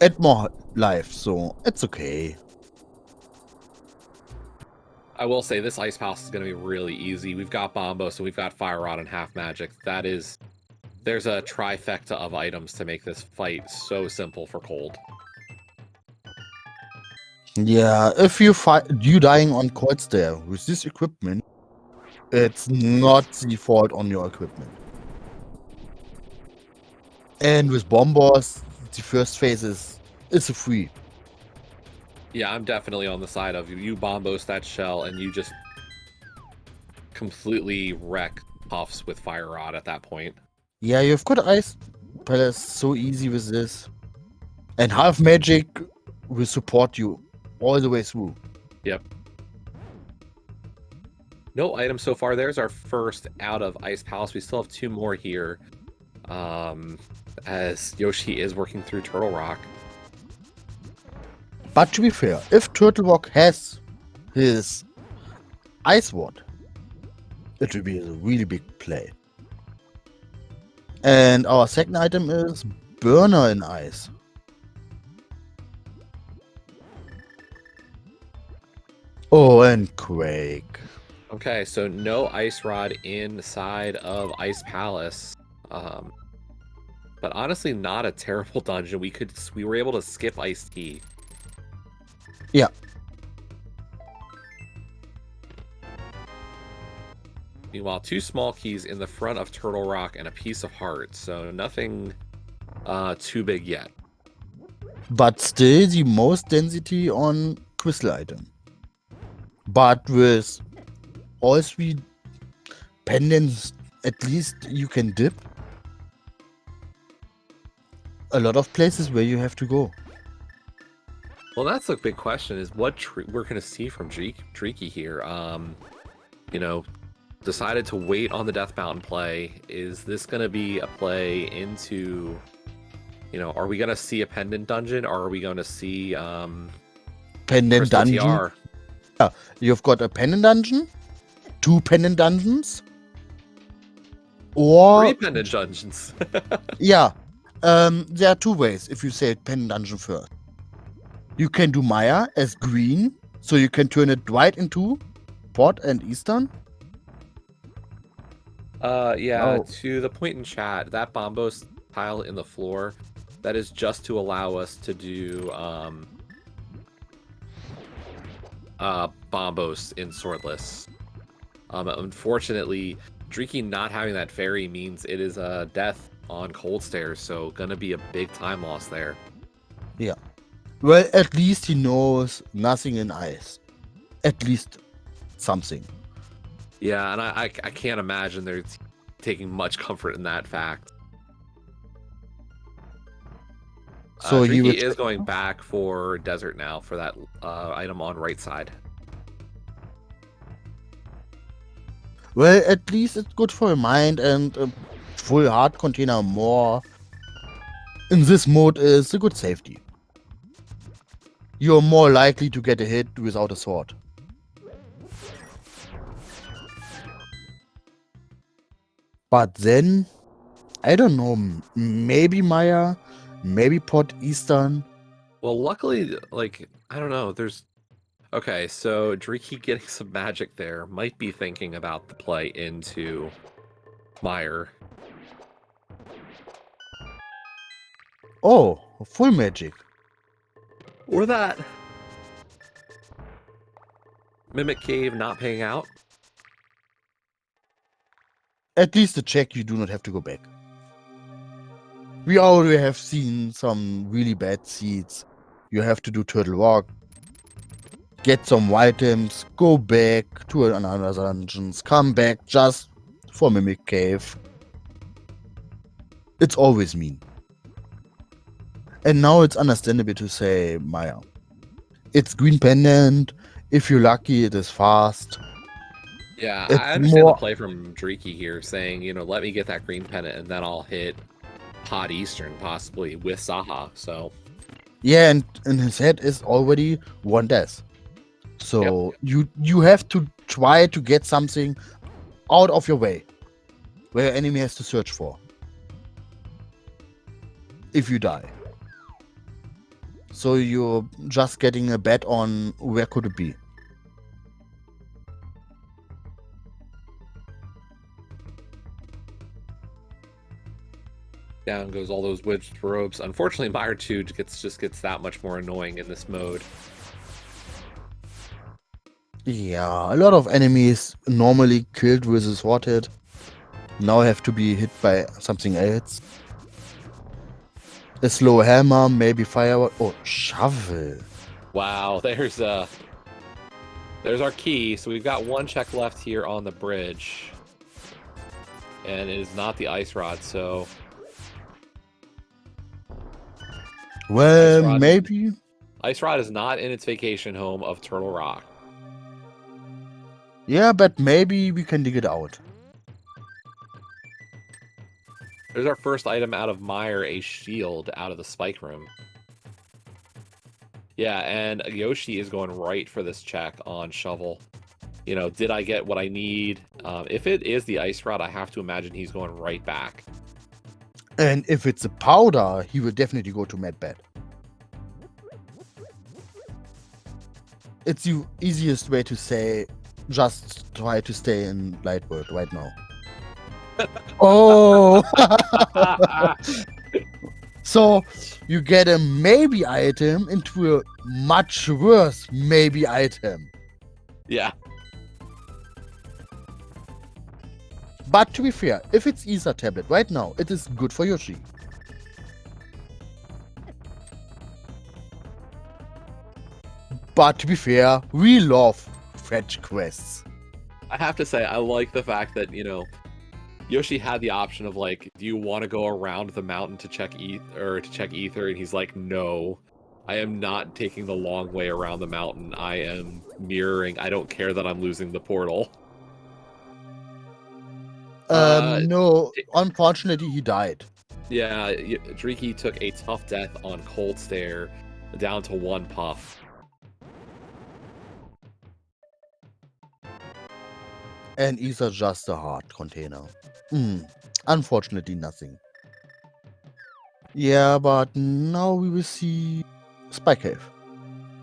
Add more life, so it's okay. I will say this Ice Palace is going to be really easy. We've got Bombo, so we've got Fire Rod and Half Magic. That is... There's a trifecta of items to make this fight so simple for Cold. Yeah, if you dying on Cold there with this equipment, it's not the fault on your equipment. And with Bombos, the first phase is a free. Yeah, I'm definitely on the side of you bombos that shell and you just completely wreck Puffs with Fire Rod at that point. Yeah, you've got Ice Palace so easy with this. And Half Magic will support you all the way through. Yep. No items so far. There's our first out of Ice Palace. We still have two more here. As Yoshi is working through Turtle Rock. But to be fair, if Turtle Rock has his Ice Ward, it will be a really big play. And our second item is Burner in Ice. Oh, and Quake. Okay, so no Ice Rod inside of Ice Palace. But honestly, not a terrible dungeon. We were able to skip Ice Tea. Yeah. Meanwhile, two small keys in the front of Turtle Rock and a piece of heart. So nothing too big yet. but still the most density on crystal item. But with all 3 pendants, at least you can dip. A lot of places where you have to go. Well, that's the big question: is what we're going to see from Dreaky here. You know, decided to wait on the Death Mountain play. Is this going to be a play into? You know, are we going to see a pendant dungeon, or are we going to see Pendant Crystal dungeon. TR? Yeah, you've got a pendant dungeon, 2 pendant dungeons, or 3 pendant dungeons. yeah. There are 2 ways if you say pendant dungeon first. You can do Maya as green, so you can turn it right into Port and Eastern. Yeah, Oh. to the point in chat, that Bombos tile in the floor, that is just to allow us to do Bombos in Swordless. Unfortunately, Dreaky not having that fairy means it is a death on Cold Stairs, so gonna be a big time loss there. Yeah. Well, at least he knows nothing in ice. At least something. Yeah, and I can't imagine they're taking much comfort in that fact. So he Dreaky is going back for Desert now for that item on right side. Well, at least it's good for your mind, and a full heart container more in this mode is a good safety. You're more likely to get a hit without a sword. But then, I don't know, maybe Maya, maybe Port Eastern. Well, luckily, like, I don't know, there's... Okay, so Dreaky getting some magic there might be thinking about the play into Meyer. Oh, full magic. Or that. Mimic Cave not paying out. At least the check you do not have to go back. We already have seen some really bad seeds. You have to do Turtle Rock, get some items, go back to another dungeons, come back just for Mimic Cave. It's always mean. And now it's understandable to say Maya. It's green pendant. If you're lucky, it is fast. Yeah, It's I understand the more- play from Dreaky here, saying, you know, let me get that green pennant and then I'll hit Hot Eastern, possibly, with Saha, so... Yeah, and in his head is already 1 death. So you have to try to get something out of your way, where enemy has to search for. If you die. So you're just getting a bet on where could it be. Down goes all those witch robes. Unfortunately, Meyer 2 just gets that much more annoying in this mode. Yeah, a lot of enemies normally killed with a sword hit now have to be hit by something else. A slow hammer, maybe fire. Oh, shovel. Wow, there's our key. So we've got 1 check left here on the bridge. And it is not the ice rod, so... Well, Ice rod. maybe. Ice Rod is not in its vacation home of Turtle Rock. Yeah, but maybe we can dig it out. There's our first item out of Meyer, a shield out of the spike room. Yeah, and Yoshi is going right for this check on shovel. You know, did I get what I need? If it is the ice rod, I have to imagine he's going right back. And if it's a powder, he will definitely go to Medbed. It's the easiest way to say, just try to stay in Light World right now. Oh! So, you get a maybe item into a much worse maybe item. Yeah. But to be fair, if it's Ether Tablet right now, it is good for Yoshi. But to be fair, we love fetch quests. I have to say, I like the fact that, Yoshi had the option of like, do you want to go around the mountain to check ether? And he's like, no, I am not taking the long way around the mountain. I am mirroring. I don't care that I'm losing the portal. No, unfortunately, he died. Yeah, Driki took a tough death on Cold Stare, down to 1 puff. And Ether just a heart container. Unfortunately, nothing. Yeah, but now we will see Spy Cave.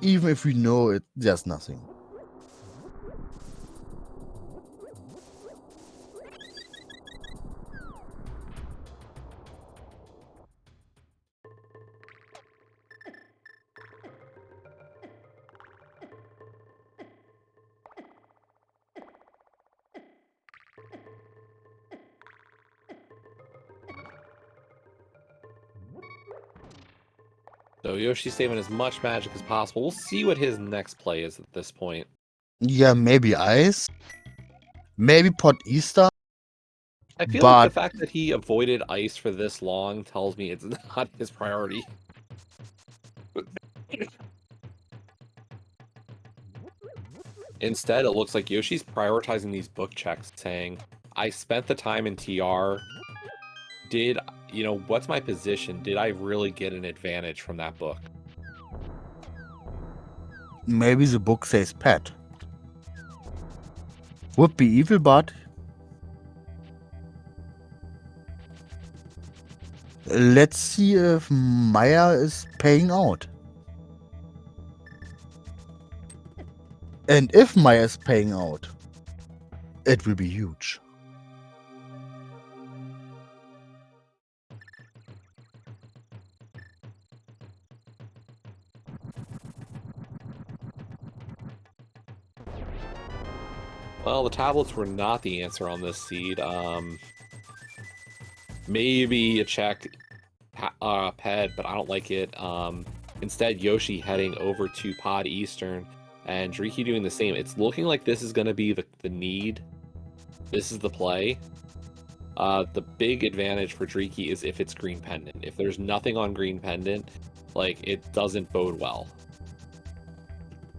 Even if we know it, there's nothing. So Yoshi's saving as much magic as possible. We'll see what his next play is at this point. Yeah, maybe Ice. Maybe Pot Easter. I feel but like the fact that he avoided ice for this long tells me it's not his priority. Instead, it looks like Yoshi's prioritizing these book checks, saying, I spent the time in TR. What's my position? Did I really get an advantage from that book? maybe the book says pet. Would be evil, but let's see if Maya is paying out. And if Maya is paying out, it will be huge. Well, the tablets were not the answer on this seed. Maybe a check ped, but I don't like it. Instead, Yoshi heading over to Pod Eastern and Driki doing the same. It's looking like this is going to be the need. This is the play. The big advantage for Driki is if it's Green Pendant. If there's nothing on Green Pendant, it doesn't bode well.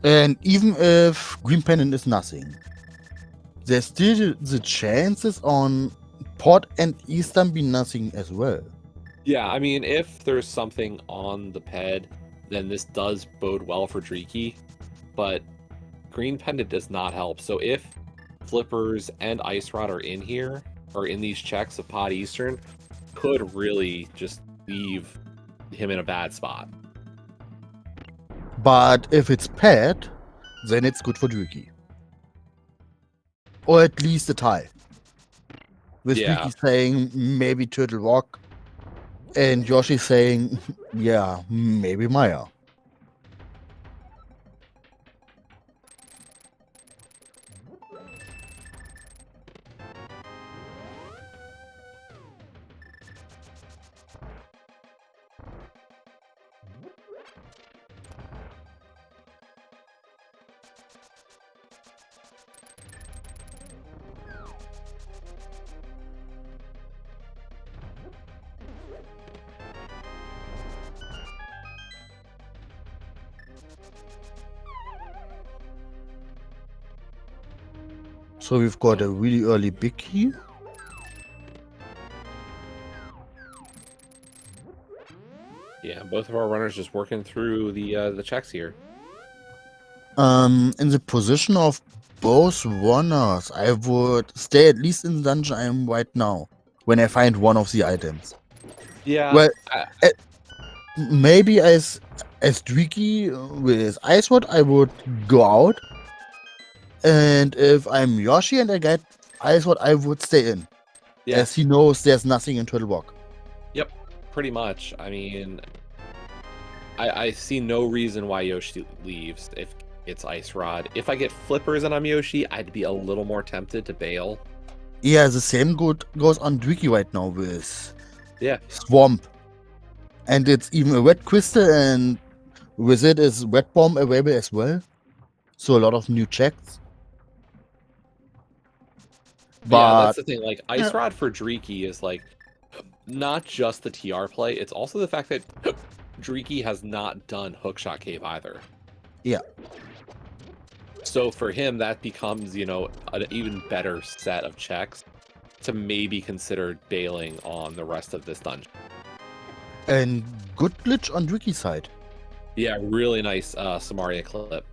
And even if Green Pendant is nothing, there's still the chances on Pot and Eastern be nothing as well. Yeah, I mean, if there's something on the ped, then this does bode well for Driki, but Green Pendant does not help. So if Flippers and Ice Rod are in here, or in these checks of Pod Eastern, could really just leave him in a bad spot. But if it's pet, then it's good for Driki. Or at least a tie. With Driki saying maybe Turtle Rock, and Yoshi saying, yeah, maybe Maya. So we've got a really early big key. Yeah, both of our runners just working through the checks here. In the position of both runners, I would stay at least in the dungeon I am right now, when I find one of the items. Yeah. Well, maybe as Driki with Ice Rod, I would go out. And if I'm Yoshi and I get Ice Rod, I would stay in. Yeah. As he knows there's nothing in Turtle Rock. Yep, pretty much. I mean, I see no reason why Yoshi leaves if it's Ice Rod. If I get Flippers and I'm Yoshi, I'd be a little more tempted to bail. Yeah, the same goes on Driki right now with Yeah. Swamp. And it's even a red crystal, and With it is Red Bomb available as well. So a lot of new checks. Yeah, But that's the thing. Like, Ice Rod for Dreeky is like not just the TR play, it's also the fact that Dreeky has not done Hookshot Cave either. yeah. So for him, that becomes, you know, an even better set of checks to maybe consider bailing on the rest of this dungeon. And good glitch on Ricky's side. Yeah, really nice Samaria clip.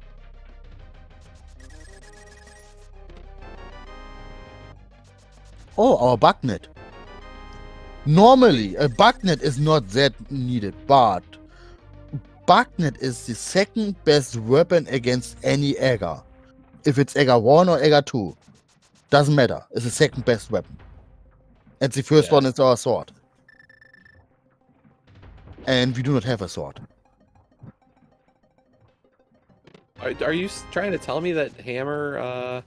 Oh, our bugnet. Normally, a bugnet is not that needed, but bugnet is the second best weapon against any Egger. If it's Egger 1 or Egger 2, doesn't matter. It's the second best weapon. And the first one is our sword. And we do not have a sword. Are you trying to tell me that Hammer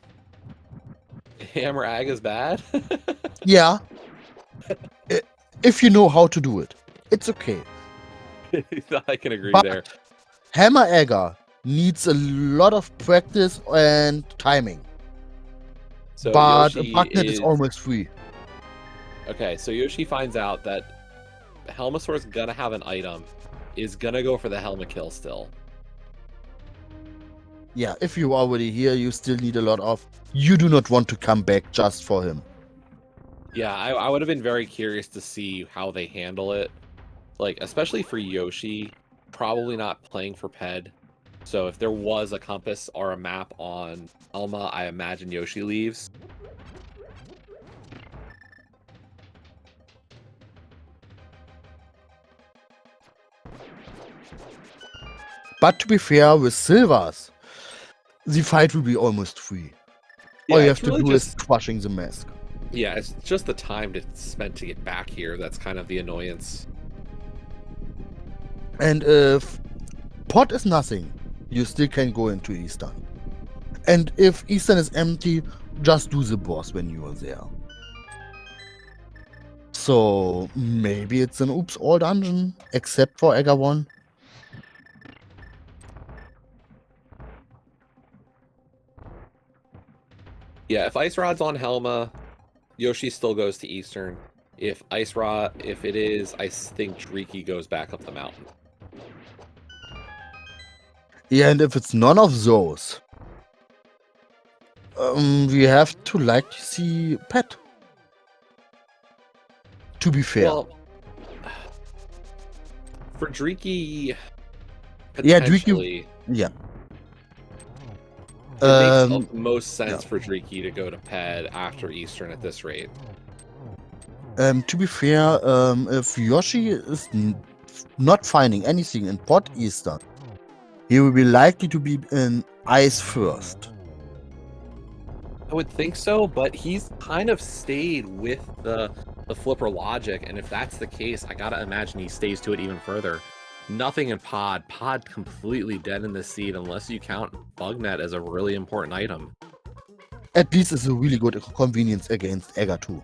Ag is bad? Yeah. If you know how to do it, it's okay. I can agree But there. Hammer Egger needs a lot of practice and timing. So But Yoshi a bugnet is almost free. Okay, so Yoshi finds out that Helmasaur's gonna have an item, is gonna go for the Helma kill still. Yeah, if you're already here, you still need a lot of... You do not want to come back just for him. Yeah, I would have been very curious to see how they handle it. Like, especially for Yoshi, probably not playing for Ped. So if there was a compass or a map on Elma, I imagine Yoshi leaves. But to be fair, with Silvers, the fight will be almost free. Yeah, All you have it's to really do just... is crushing the mask. Yeah, it's just the time spent to get back here that's kind of the annoyance. And if pot is nothing, you still can go into Eastern. And if Eastern is empty, just do the boss when you are there. So maybe it's an oops all dungeon, except for Egger 1. Yeah, if Ice Rod's on Helma, Yoshi still goes to Eastern. If it is, I think Dreeky goes back up the mountain. Yeah, and if it's none of those, we have to like to see Pet. To be fair. Well, for Dreeky, Yeah, potentially, yeah. it makes most sense for Dreeky to go to Ped after Eastern at this rate. To be fair, if Yoshi is not finding anything in Pot Eastern, he will be likely to be in Ice first. I would think so, but he's kind of stayed with the flipper logic, and if that's the case, I gotta imagine he stays to it even further. Nothing in Pod. Pod completely dead in the seed unless you count Bugnet as a really important item. At least it's a really good convenience against Egger 2.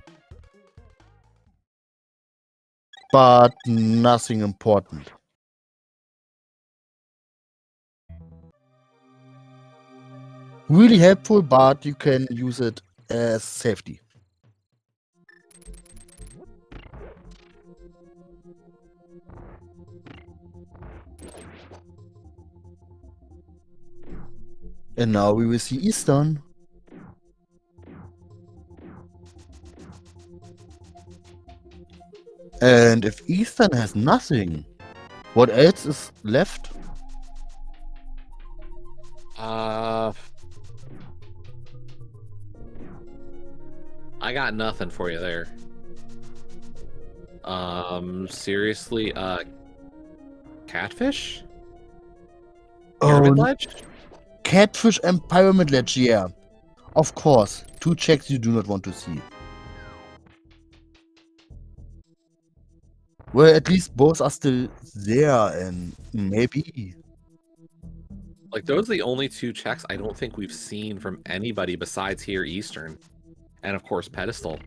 But nothing important. Really helpful, but you can use it as safety. And now we will see Eastern. And if Eastern has nothing, what else is left? I got nothing for you there. Seriously, Catfish? Pyramid Ledge? Catfish and Pyramid Ledge, yeah. Of course, 2 checks you do not want to see. Well, at least both are still there, and maybe... Like, those are the only 2 checks I don't think we've seen from anybody besides here Eastern. And of course, Pedestal.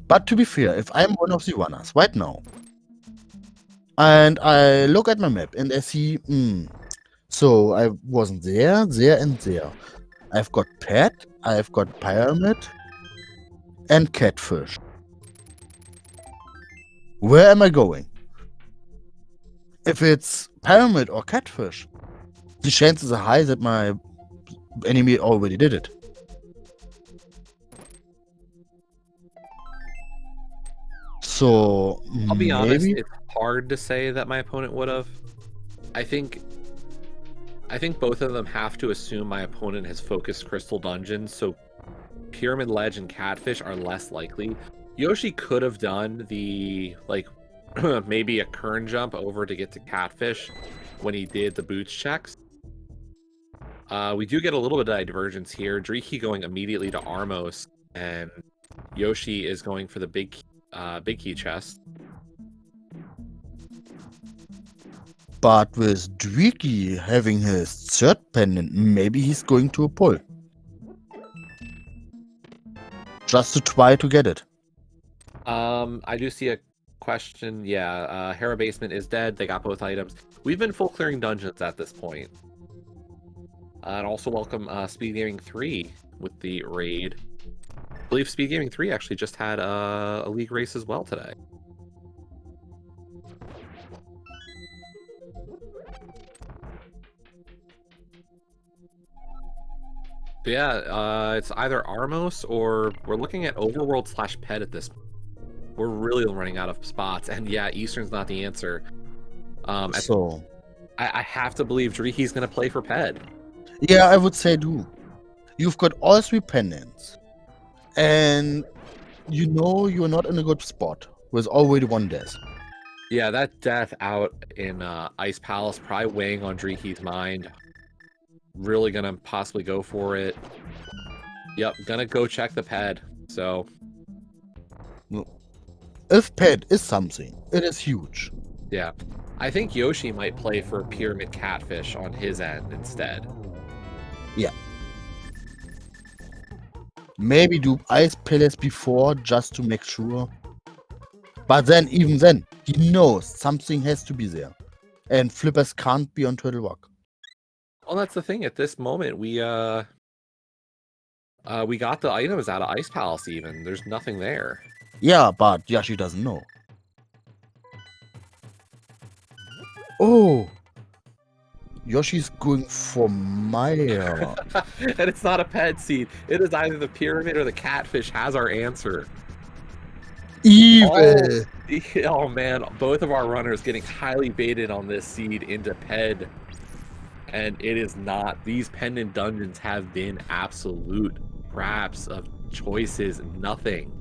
But to be fair, if I'm one of the runners right now, And I look at my map and I see, so I wasn't there, and there. I've got pet, I've got pyramid, and catfish. Where am I going? If it's pyramid or catfish, the chances are high that my enemy already did it. So I'll be honest, maybe it's hard to say that my opponent would have. I think both of them have to assume my opponent has focused Crystal Dungeons, so Pyramid Ledge and Catfish are less likely. Yoshi could have done the, like, maybe a Kern jump over to get to Catfish when he did the boots checks. We do get a little bit of divergence here. Driki going immediately to Armos, and Yoshi is going for the big key chest. But with Driki having his third pendant, maybe he's going to a pull. Just to try to get it. I do see a question. Yeah, Hera Basement is dead. They got both items. We've been full clearing dungeons at this point. And also welcome SpeedGaming 3 with the raid. I believe SpeedGaming 3 actually just had a league race as well today. But yeah, it's either Armos or we're looking at Overworld / Pet at this point. We're really running out of spots, and yeah, Eastern's not the answer. So I have to believe Driki's going to play for Ped. yeah, I would say do. You've got all 3 pendants. And you know you're not in a good spot with already 1 death. Yeah, that death out in Ice Palace probably weighing on Driki's mind. Really gonna possibly go for it. Yep, gonna go check the ped. So If pet is something, it is huge. yeah, I think Yoshi might play for Pyramid Catfish on his end instead. Yeah. Maybe do Ice Palace before just to make sure. But then, even then, he knows something has to be there. And flippers can't be on Turtle Rock. Well, that's the thing. At this moment, we got the items out of Ice Palace even. There's nothing there. Yeah, but Yoshi doesn't know. Oh! Yoshi's going for Maya. And it's not a ped seed. It is either the pyramid or the catfish has our answer. Evil! Oh man, both of our runners getting highly baited on this seed into ped. And it is not. These pendant dungeons have been absolute craps of choices. Nothing.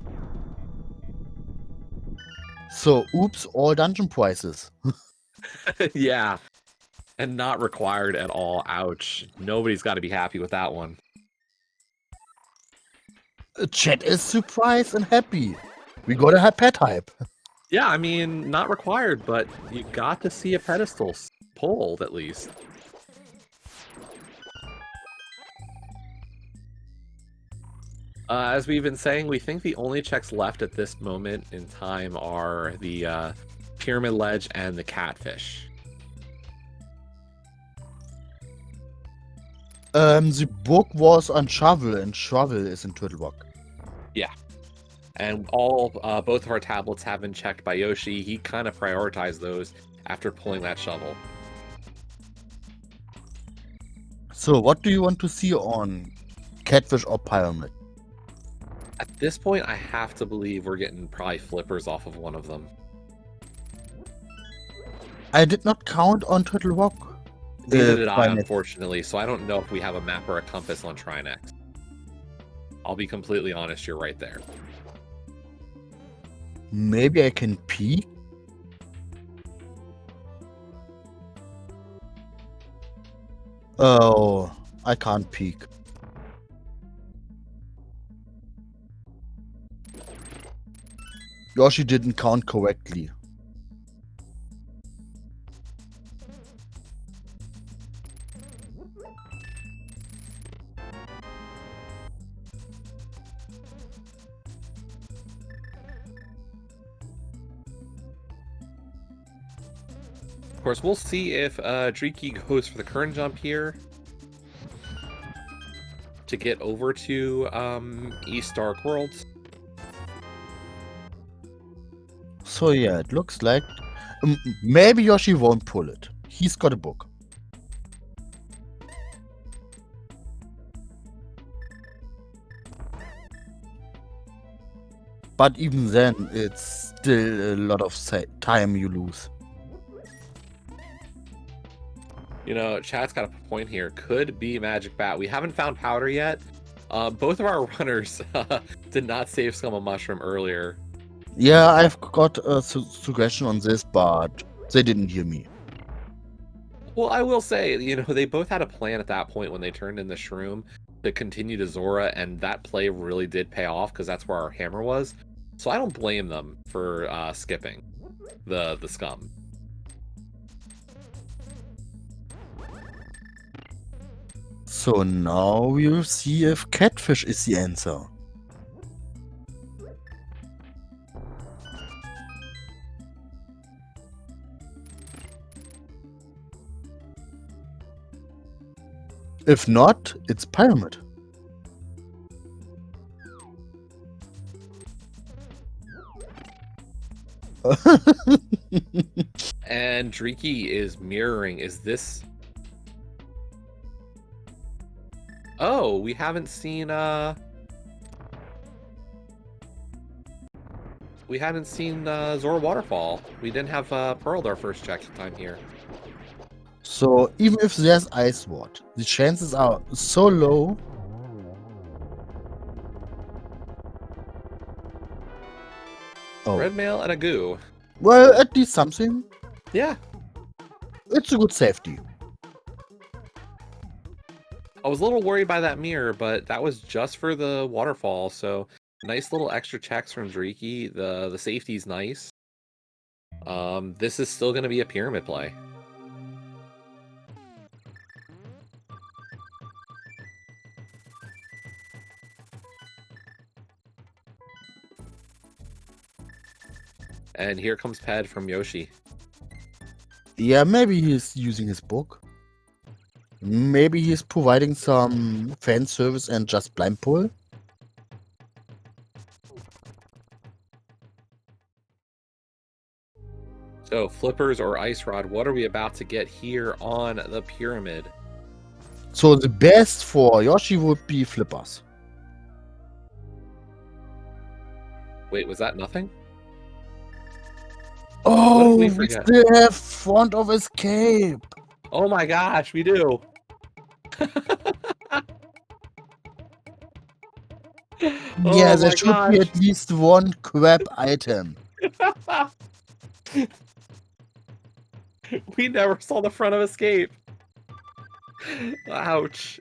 So, oops, all dungeon prices. Yeah. And not required at all. Ouch. Nobody's got to be happy with that one. Chat is surprised and happy. We got a pet hype. Yeah, I mean, not required, but you got to see a pedestal pulled at least. As we've been saying, we think the only checks left at this moment in time are the Pyramid Ledge and the Catfish. The book was on Shovel, and Shovel is in Turtle Rock. Yeah. And both of our tablets have been checked by Yoshi. He kind of prioritized those after pulling that shovel. So, what do you want to see on Catfish or Pyramid? At this point, I have to believe we're getting probably flippers off of one of them. I did not count on Turtle Rock. Neither did I, unfortunately, so I don't know if we have a map or a compass on Trinex. I'll be completely honest, you're right there. Maybe I can peek? Oh, I can't peek. Yoshi didn't count correctly. course, we'll see if Driki goes for the current jump here to get over to East Dark Worlds. So yeah, it looks like maybe Yoshi won't pull it. He's got a book. But even then, it's still a lot of time you lose. You know, chat's got a point here. Could be Magic Bat. We haven't found Powder yet. Both of our runners did not save Scum of Mushroom earlier. Yeah, I've got a suggestion on this, but they didn't hear me. Well, I will say, you know, they both had a plan at that point when they turned in the Shroom to continue to Zora, and that play really did pay off because that's where our hammer was. So I don't blame them for skipping the Scum. So now we'll see if Catfish is the answer. If not, it's Pyramid. And Driki is mirroring. Is this... Oh, we haven't seen Zora Waterfall. We didn't have Pearled our first check time here. So even if there's Ice Ward, the chances are so low. Oh. Red mail and a goo. Well, at least something. Yeah. It's a good safety. I was a little worried by that mirror, but that was just for the waterfall, so nice little extra checks from Driki. The safety's nice. This is still going to be a pyramid play. And here comes Ped from Yoshi. Yeah, maybe he's using his book. Maybe he's providing some fan service and just blind pull. So, flippers or ice rod, what are we about to get here on the pyramid? So the best for Yoshi would be flippers. Wait, was that nothing? Oh, we we forget? still have front of escape. Oh my gosh, we do. Yeah, there should be at least one crap item. We never saw the front of escape. Ouch.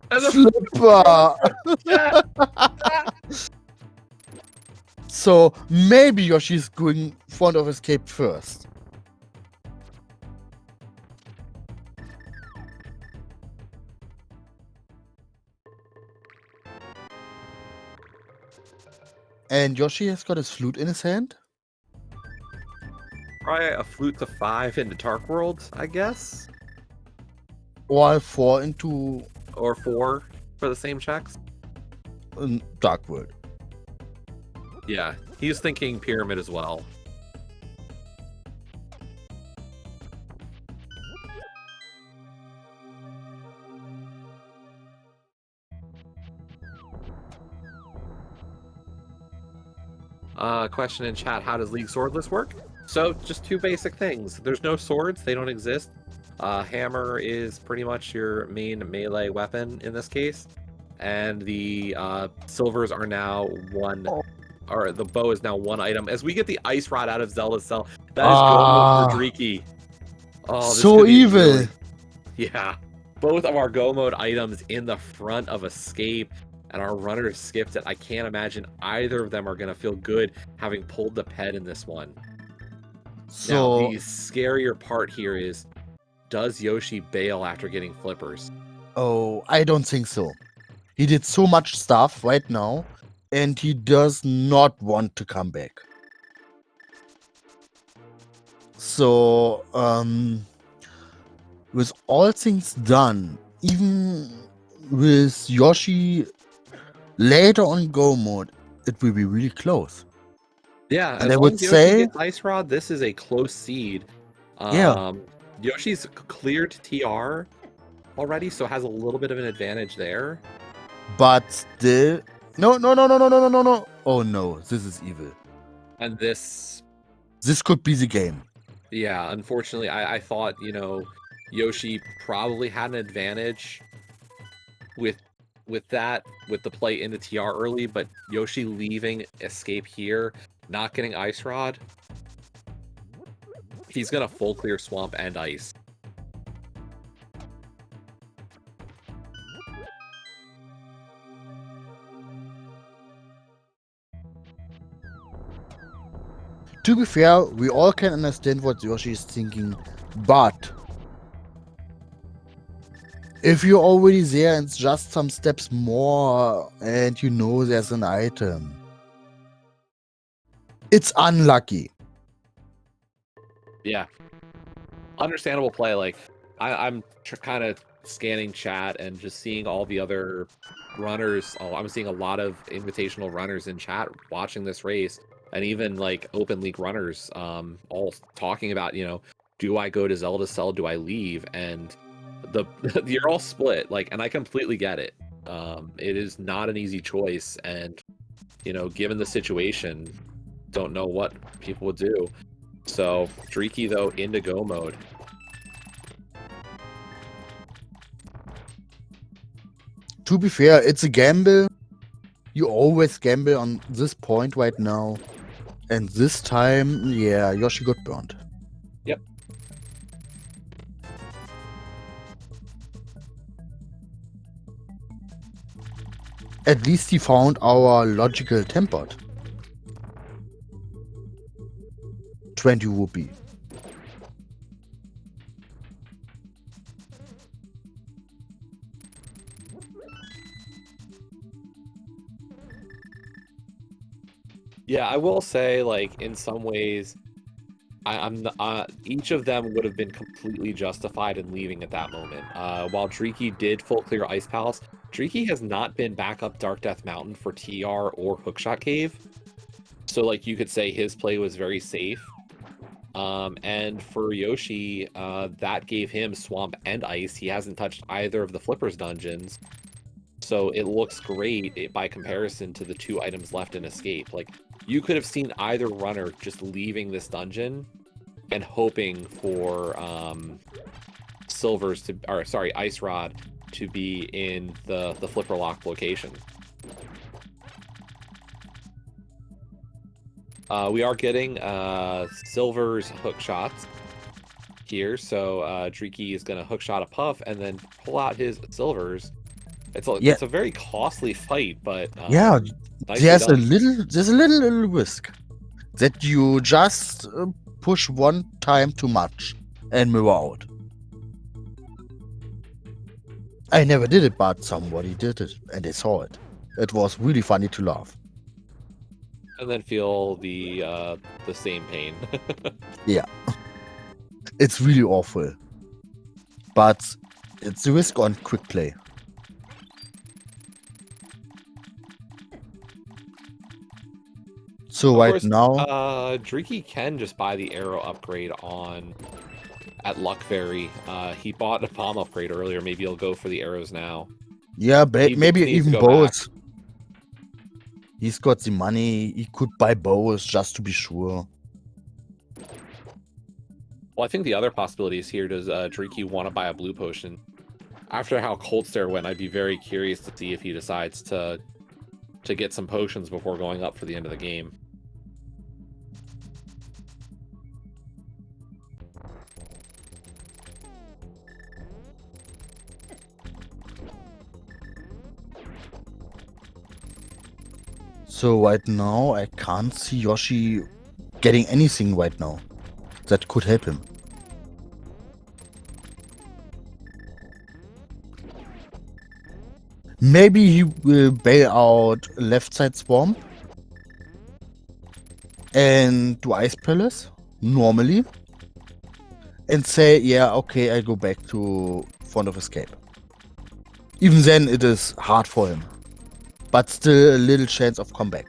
Flipper! So maybe Yoshi's going front of escape first. And Yoshi has got his flute in his hand. Probably a flute to 5 into Dark World, I guess. Or 4 into... Or 4 for the same checks. Dark World. Yeah, he's thinking pyramid as well. Question in chat, how does League Swordless work? So, just 2 basic things. There's no swords, they don't exist. Hammer is pretty much your main melee weapon in this case. And the silvers are now 1... Or the bow is now 1 item. As we get the ice rod out of Zelda's cell, that is Go mode for Driki. Oh, this so could be evil. Really... Yeah. Both of our Go mode items in the front of Escape, and our runner skipped it. I can't imagine either of them are going to feel good having pulled the ped in this one. So... Now, the scarier part here is, does Yoshi bail after getting flippers? Oh, I don't think so. He did so much stuff right now. and he does not want to come back. So, with all things done, even with Yoshi later on Go mode, it will be really close. Yeah, And as I long would as Yoshi say, gets Ice Rod, this is a close seed. yeah, Yoshi's cleared TR already, so has a little bit of an advantage there. but still, no. Oh no, this is evil. And this, This could be the game. yeah, unfortunately, I thought, you know, Yoshi probably had an advantage with the play into TR early, but Yoshi leaving escape here, not getting Ice Rod, he's gonna full clear swamp and ice. To be fair, we all can understand what Yoshi is thinking, but if you're already there and it's just some steps more and you know there's an item, it's unlucky. Yeah. Understandable play. Like, I'm kind of scanning chat and just seeing all the other runners. Oh, I'm seeing a lot of invitational runners in chat watching this race, and even like open league runners, all talking about, you know, do I go to Zelda Cell? Do I leave? And the you're all split. Like, and I completely get it. It is not an easy choice, and you know, given the situation, don't know what people would do. So, Dreaky, though, into go mode. To be fair, it's a gamble. You always gamble on this point right now. And this time, yeah, Yoshi got burned. Yep. At least he found our logical tempered. 20 rupee. Yeah, I will say, like, in some ways, I'm each of them would have been completely justified in leaving at that moment. While Dreaky did full clear Ice Palace, Dreaky has not been back up Dark Death Mountain for TR or Hookshot Cave. So, like, you could say his play was very safe. And for Yoshi, that gave him Swamp and Ice. He hasn't touched either of the Flippers dungeons. So it looks great by comparison to the two items left in Escape. Like, you could have seen either runner just leaving this dungeon and hoping for Ice Rod to be in the Flipper Lock location. We are getting Silver's hook shots here, so Dreaky is going to hook shot a Puff and then pull out his Silvers. It's a very costly fight, but yeah, there's a done. little risk that you just push one time too much and move out. I never did it, but somebody did it and they saw it. It was really funny to laugh. And then feel the same pain. Yeah, it's really awful, but it's a risk on quick play. So of right course, now, Dreaky can just buy the arrow upgrade at Luck Fairy. He bought a palm upgrade earlier. Maybe he'll go for the arrows now. yeah, He maybe needs to even go both. back. He's got the money. He could buy both just to be sure. Well, I think the other possibility is here. Does Dreaky want to buy a blue potion? After how Cold Stare went, I'd be very curious to see if he decides to get some potions before going up for the end of the game. So right now, I can't see Yoshi getting anything right now that could help him. Maybe he will bail out left side swamp and do Ice Palace normally and say, yeah, okay, I go back to Front of Escape. Even then, it is hard for him, but still a little chance of comeback.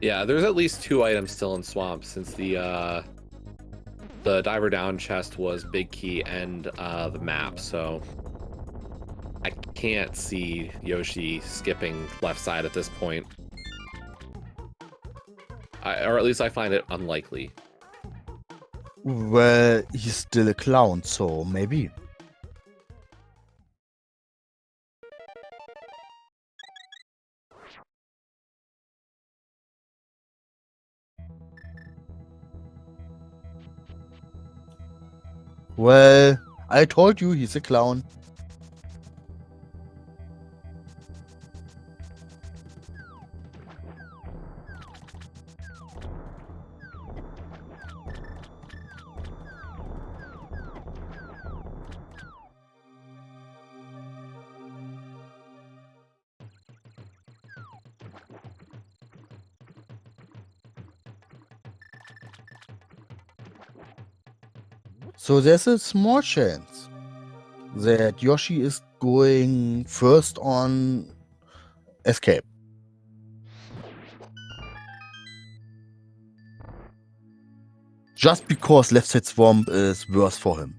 Yeah, there's at least 2 items still in Swamp since the Diver Down chest was Big Key and the map, so I can't see Yoshi skipping left side at this point. Or at least I find it unlikely. Well, he's still a clown, so maybe. Well, I told you he's a clown. So there's a small chance that Yoshi is going first on Escape. Just because left side swamp is worse for him.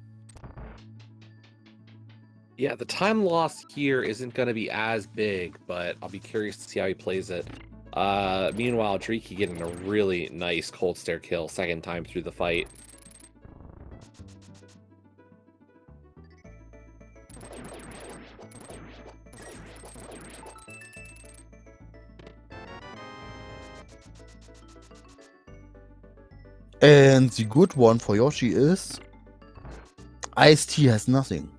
Yeah, the time loss here isn't going to be as big, but I'll be curious to see how he plays it. Meanwhile, Dreaky getting a really nice cold stare kill second time through the fight. And the good one for Yoshi is Ice-T has nothing.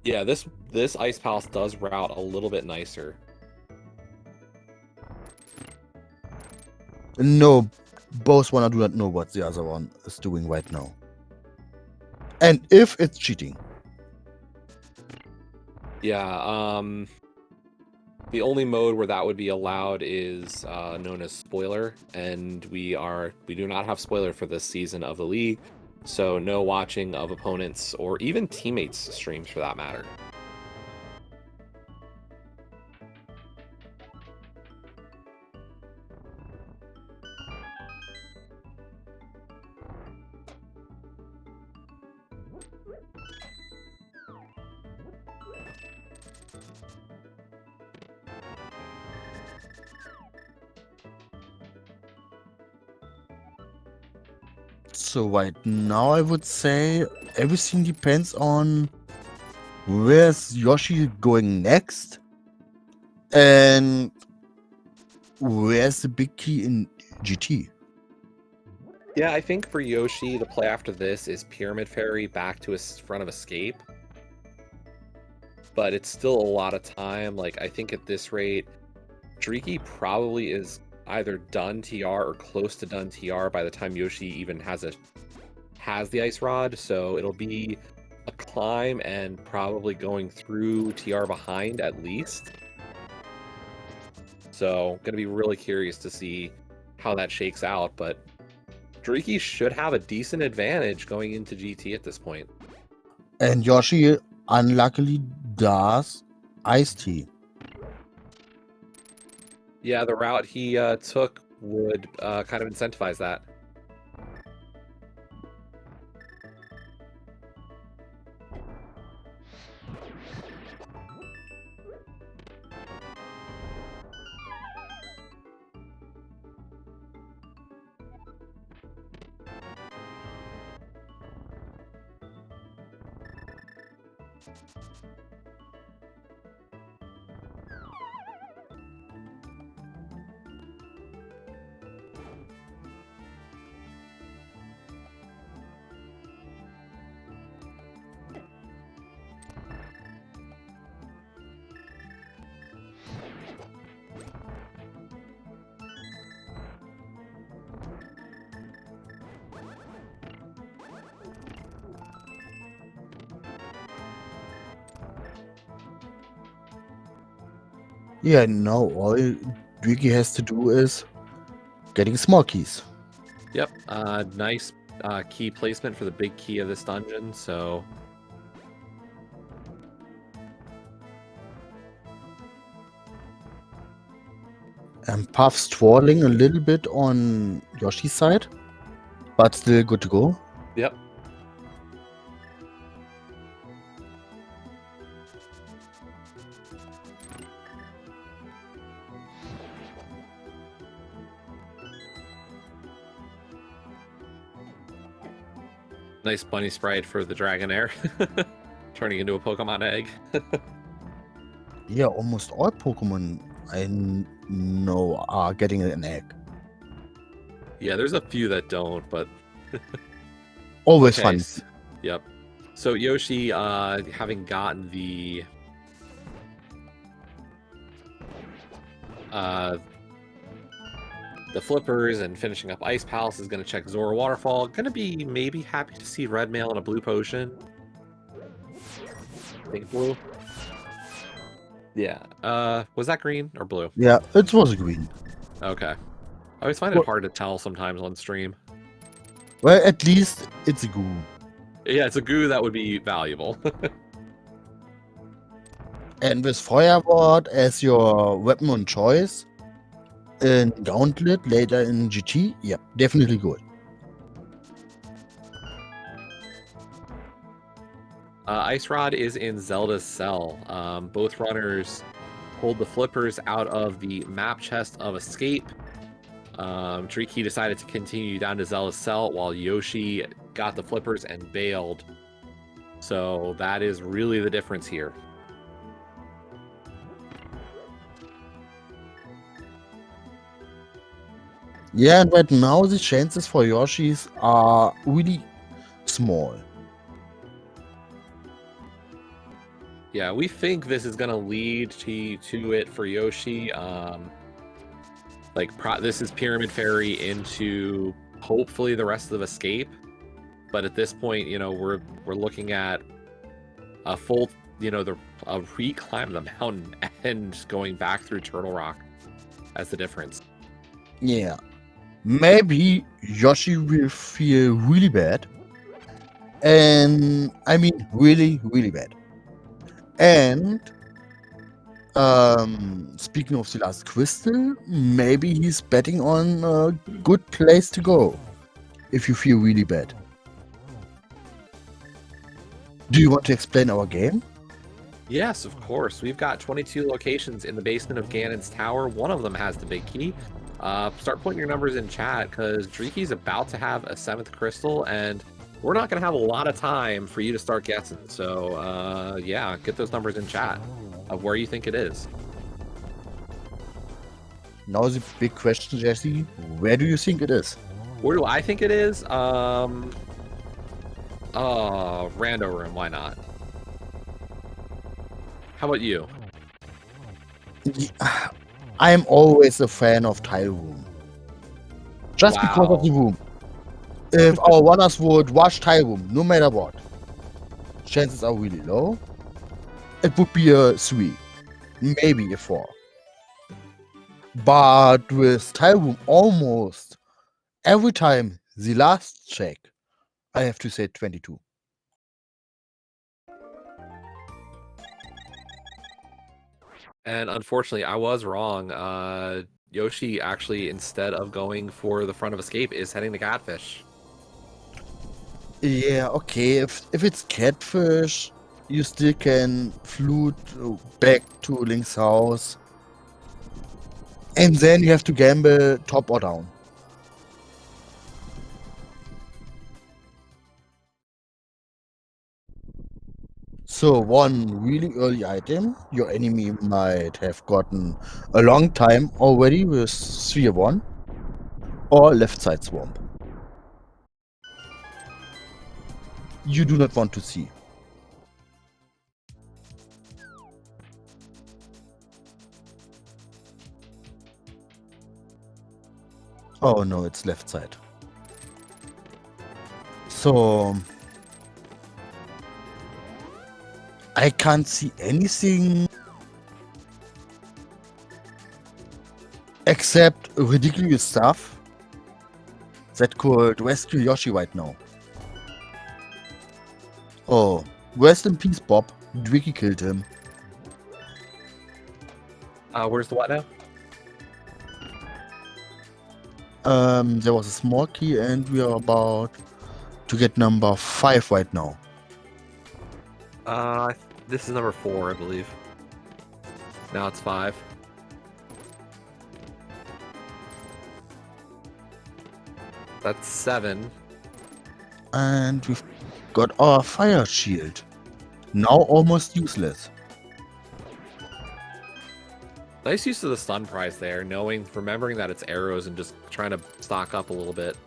Yeah, this Ice Palace does route a little bit nicer. No, both one do not know what the other one is doing right now. And if it's cheating. Yeah, the only mode where that would be allowed is known as spoiler, and we do not have spoiler for this season of the league, so no watching of opponents or even teammates' streams for that matter. So right now I would say everything depends on where's Yoshi going next and where's the big key in GT. Yeah, I think for Yoshi, the play after this is Pyramid Fairy back to his front of Escape. But it's still a lot of time. Like, I think at this rate, Dreaky probably is either done TR or close to done TR by the time Yoshi even has the Ice Rod. So it'll be a climb and probably going through TR behind at least. So gonna be really curious to see how that shakes out, but Dreaky should have a decent advantage going into GT at this point. And Yoshi unluckily does Ice-T. Yeah, the route he took would kind of incentivize that. Yeah, now all Ricky has to do is getting small keys. Yep, nice key placement for the big key of this dungeon, so... And Puff strawling a little bit on Yoshi's side, but still good to go. Yep. Nice bunny sprite for the Dragonair. Turning into a Pokemon egg. Yeah, almost all Pokemon I know are getting an egg. Yeah, there's a few that don't, but... Always Okay, fun. Yep. So Yoshi, having gotten the flippers and finishing up Ice Palace, is going to check Zora Waterfall. Going to be maybe happy to see red mail and a blue potion. I think blue. Yeah. Was that green or blue? Yeah, it was green. Okay. I always find it hard to tell sometimes on stream. Well, at least it's a goo. Yeah, it's a goo that would be valuable. And with Feuerwort as your weapon on choice, in Gauntlet later in GT, yeah, definitely good. Ice Rod is in Zelda's cell. Both runners pulled the flippers out of the map chest of escape. Tricky decided to continue down to Zelda's cell while Yoshi got the flippers and bailed. So that is really the difference here. Yeah, and right now the chances for Yoshi's are really small. Yeah, we think this is going to lead to it for Yoshi. This is Pyramid Fairy into hopefully the rest of Escape. But at this point, you know, we're looking at a full, you know, a reclimb the mountain and going back through Turtle Rock as the difference. Yeah. Maybe Yoshi will feel really bad. And I mean really, really bad. And speaking of the last crystal, maybe he's betting on a good place to go if you feel really bad. Do you want to explain our game? Yes, of course. We've got 22 locations in the basement of Ganon's tower. One of them has the big key. Start putting your numbers in chat because Dreaky's about to have a 7th crystal, and we're not going to have a lot of time for you to start guessing. So, yeah, get those numbers in chat of where you think it is. Now the big question, Jesse, where do you think it is? Where do I think it is? Rando room, why not? How about you? I am always a fan of tile room. Just because of the room. If our runners would watch tile room, no matter what, chances are really low. It would be a 3, maybe a 4. But with tile room, almost every time the last check, I have to say 22. And unfortunately, I was wrong. Yoshi actually, instead of going for the front of Escape, is heading to Catfish. Yeah, okay. If it's Catfish, you still can flute back to Link's house. And then you have to gamble top or down. So one really early item your enemy might have gotten a long time already with 3-1 or left side swamp. You do not want to see. Oh no, it's left side. So I can't see anything Except ridiculous stuff that could rescue Yoshi right now. Oh, rest in peace, Bob. Dwicky killed him. Where's the what now? There was a small key, and we are about to get number 5 right now. This is number 4, I believe. Now it's 5. That's 7. And we've got our fire shield. Now almost useless. Nice use of the stun prize there, remembering that it's arrows and just trying to stock up a little bit.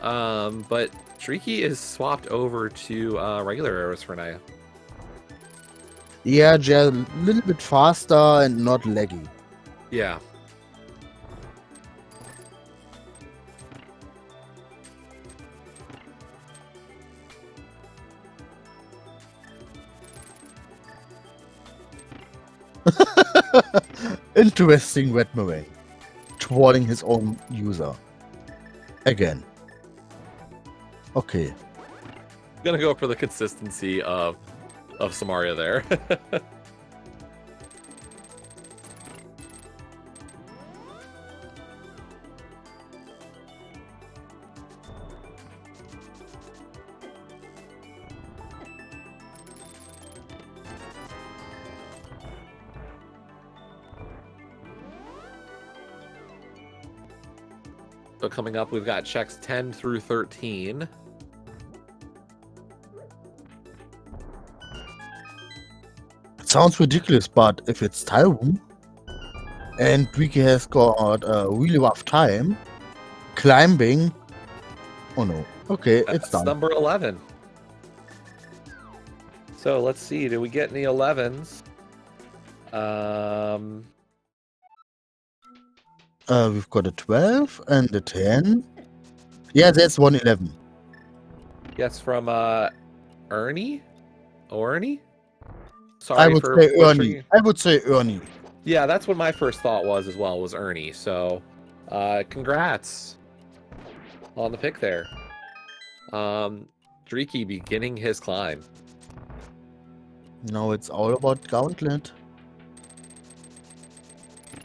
But Shrieky is swapped over to regular arrows for Naya. Yeah, they're a little bit faster and not laggy. Yeah. Interesting Red Meringue. Twirling his own user. Again. Okay. I'm gonna go for the consistency of Samaria there. So coming up, we've got checks 10 through 13. It sounds ridiculous, but if it's Tyrone and Dwicky has got a really rough time climbing. Oh no. Okay, it's That's done. number 11. So let's see, do we get any 11s? We've got a 12 and a 10. Yeah, that's 111. Yes, from Ernie? Sorry I would for say Ernie. butchering. I would say Ernie. Yeah, that's what my first thought was as well, was Ernie. So, congrats on the pick there. Dreaky beginning his climb. Now it's all about Gauntlet.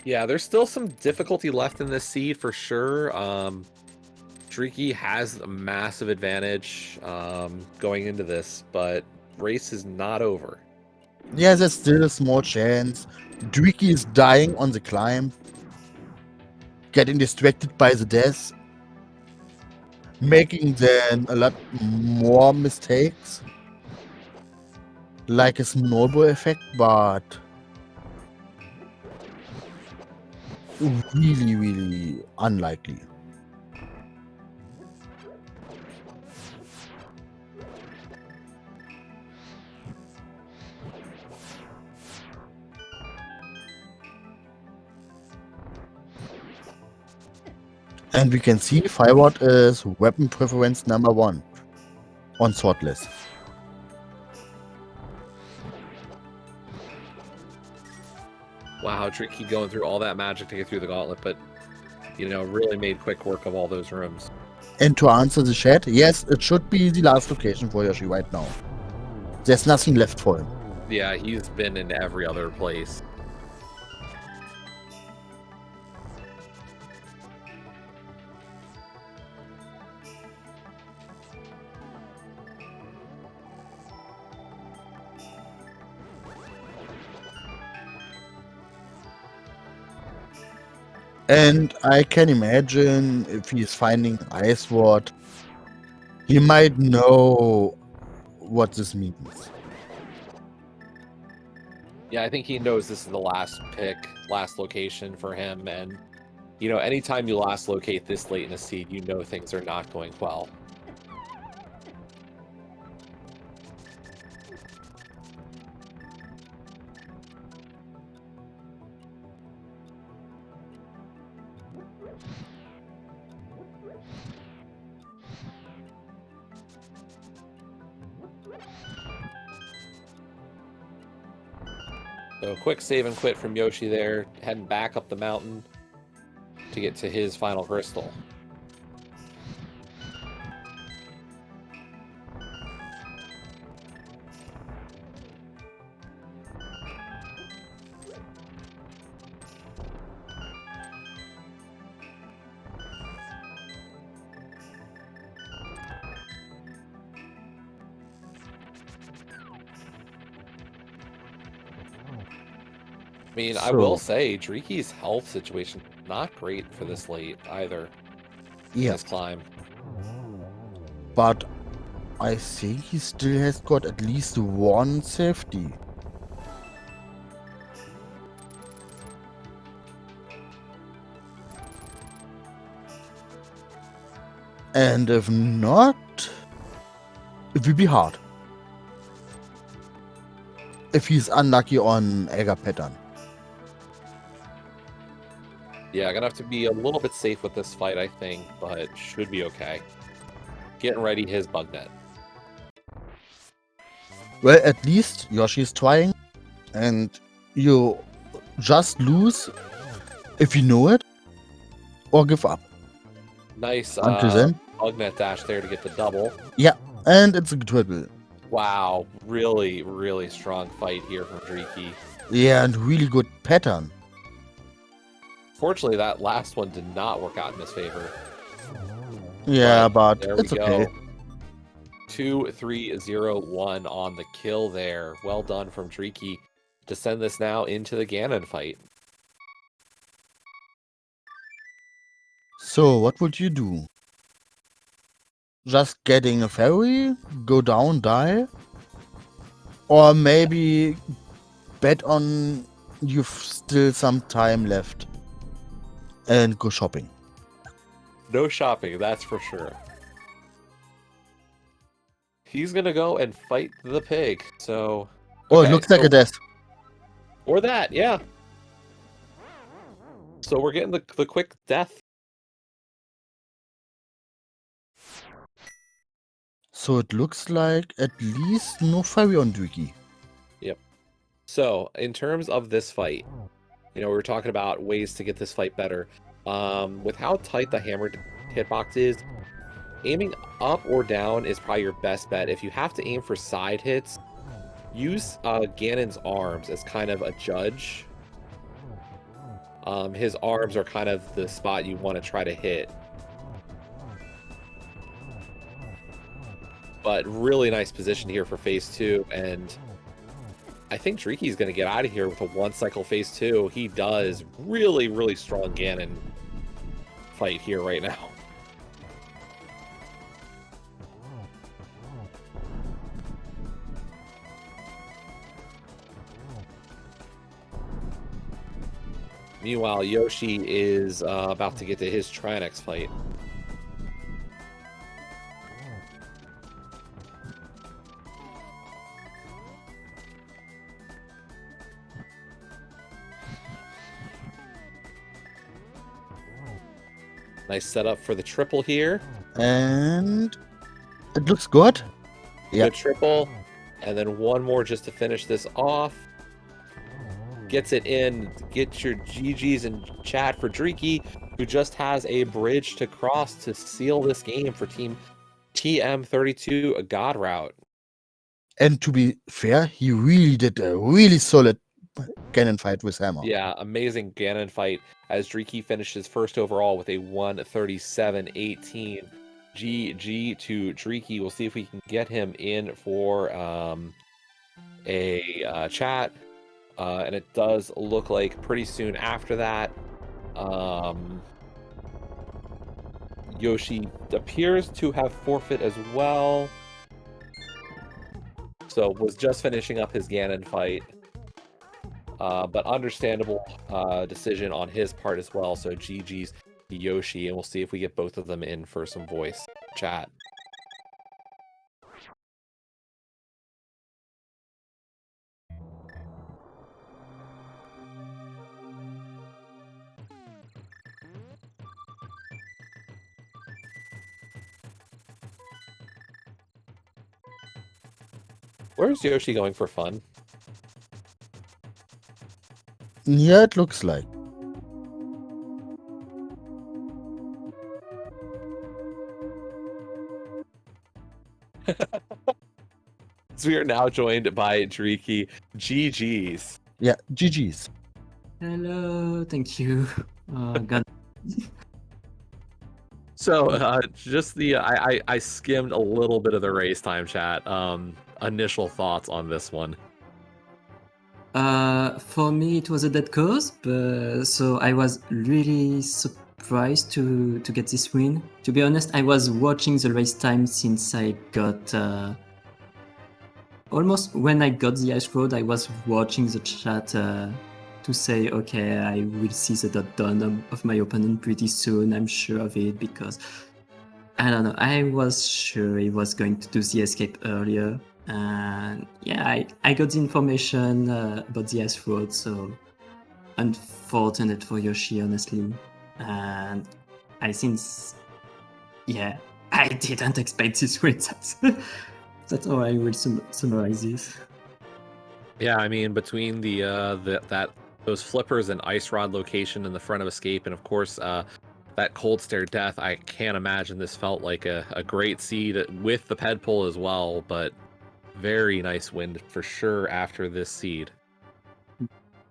Yeah, there's still some difficulty left in this seed for sure. Dreaky has a massive advantage going into this, but race is not over. Yeah, there's still a small chance. Dwicky is dying on the climb, getting distracted by the death, making then a lot more mistakes, like a snowball effect, but really, really unlikely. And we can see Fireward is weapon preference number 1 on Swordless. Wow, Dreaky going through all that magic to get through the gauntlet, but, you know, really made quick work of all those rooms. And to answer the chat, yes, it should be the last location for Yoshi right now. There's nothing left for him. Yeah, he's been in every other place. And I can imagine if he's finding Ice Ward, he might know what this means. Yeah, I think he knows this is the last pick, last location for him, and, you know, anytime you last locate this late in a seed, you know things are not going well. So quick save and quit from Yoshi there, heading back up the mountain. to get to his final crystal. I mean, I will say, Dreeky's health situation not great for this late either. Yeah. This climb. But I think he still has got at least one safety. And if not, it will be hard. If he's unlucky on Egger pattern. Yeah, gonna have to be a little bit safe with this fight, I think, but should be okay. Getting ready his bug net. Well, at least Yoshi's trying, and you just lose if you know it, or give up. Nice Until then, bug net dash there to get the double. yeah, and it's a triple. Wow, really, really strong fight here from Dreeky. Yeah, and really good pattern. Fortunately, that last one did not work out in his favor. Yeah, but there it's we okay. go. 2-3-0-1 on the kill there. Well done from Dreeky to send this now into the Ganon fight. So, what would you do? Just getting a fairy, go down, die? Or maybe bet on you've still some time left and go shopping? No shopping, that's for sure. He's gonna go and fight the pig, so... Oh, okay, it looks like a death. Or that, yeah. So we're getting the quick death. So it looks like at least no fairy on Dreeky. Yep. So, in terms of this fight, you know, we were talking about ways to get this fight better. With how tight the hammered hitbox is, aiming up or down is probably your best bet. If you have to aim for side hits, use Ganon's arms as kind of a judge. His arms are kind of the spot you want to try to hit. But really nice position here for phase 2, and I think Dreeky's going to get out of here with a one-cycle phase 2. He does really, really strong Ganon fight here right now. Meanwhile, Yoshi is about to get to his Trinex fight. Nice setup for the triple here. And it looks good. Yeah. Good triple. And then one more just to finish this off. Gets it in. Get your GGs in chat for Dreeky, who just has a bridge to cross to seal this game for Team TM32, a God route. And to be fair, he really did a really solid Ganon fight with Hammer. Yeah, amazing Ganon fight as Dreeky finishes first overall with a 137-18. GG to Dreeky. We'll see if we can get him in for a chat. And it does look like pretty soon after that, Yoshi appears to have forfeit as well. So was just finishing up his Ganon fight. But understandable decision on his part as well. So GG's to Yoshi, and we'll see if we get both of them in for some voice chat. Where's Yoshi going for fun? Yeah, it looks like. So we are now joined by Driki. GG's. Yeah, GG's. Hello, thank you. God. So just the I skimmed a little bit of the race time chat. Initial thoughts on this one. For me, it was a dead cause, but so I was really surprised to get this win. To be honest, I was watching the race time since I got almost when I got the ice road. I was watching the chat to say, okay, I will see the dot done of my opponent pretty soon. I'm sure of it because I don't know. I was sure he was going to do the escape earlier. And yeah, I got the information about the ice road, so unfortunate for Yoshi, honestly. And I think, yeah, I didn't expect this win. That's how I will summarize this. Yeah, I mean between those flippers and ice rod location in the front of escape, and of course that cold stare death, I can't imagine this felt like a great seed with the ped pull as well, but very nice win for sure after this seed.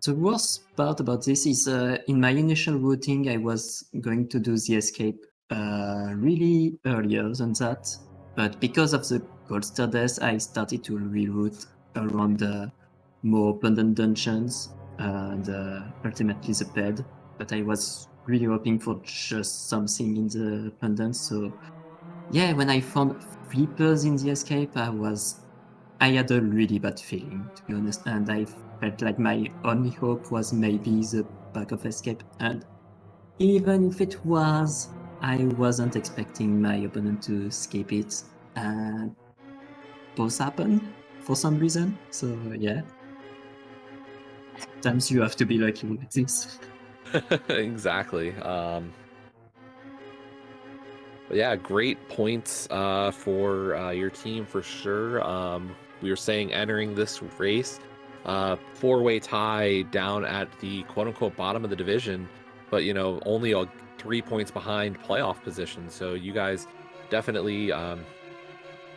The worst part about this is in my initial routing, I was going to do the escape really earlier than that. But because of the cold stare death, I started to reroute around the more abundant dungeons and ultimately the ped. But I was really hoping for just something in the abundance. So yeah, when I found flippers in the escape, I had a really bad feeling, to be honest, and I felt like my only hope was maybe the back of escape. And even if it was, I wasn't expecting my opponent to skip it. And both happened for some reason. So yeah, sometimes you have to be lucky with this. Exactly. But yeah, great points for your team for sure. We were saying entering this race, four-way tie down at the quote-unquote bottom of the division, but only 3 points behind playoff position. So you guys definitely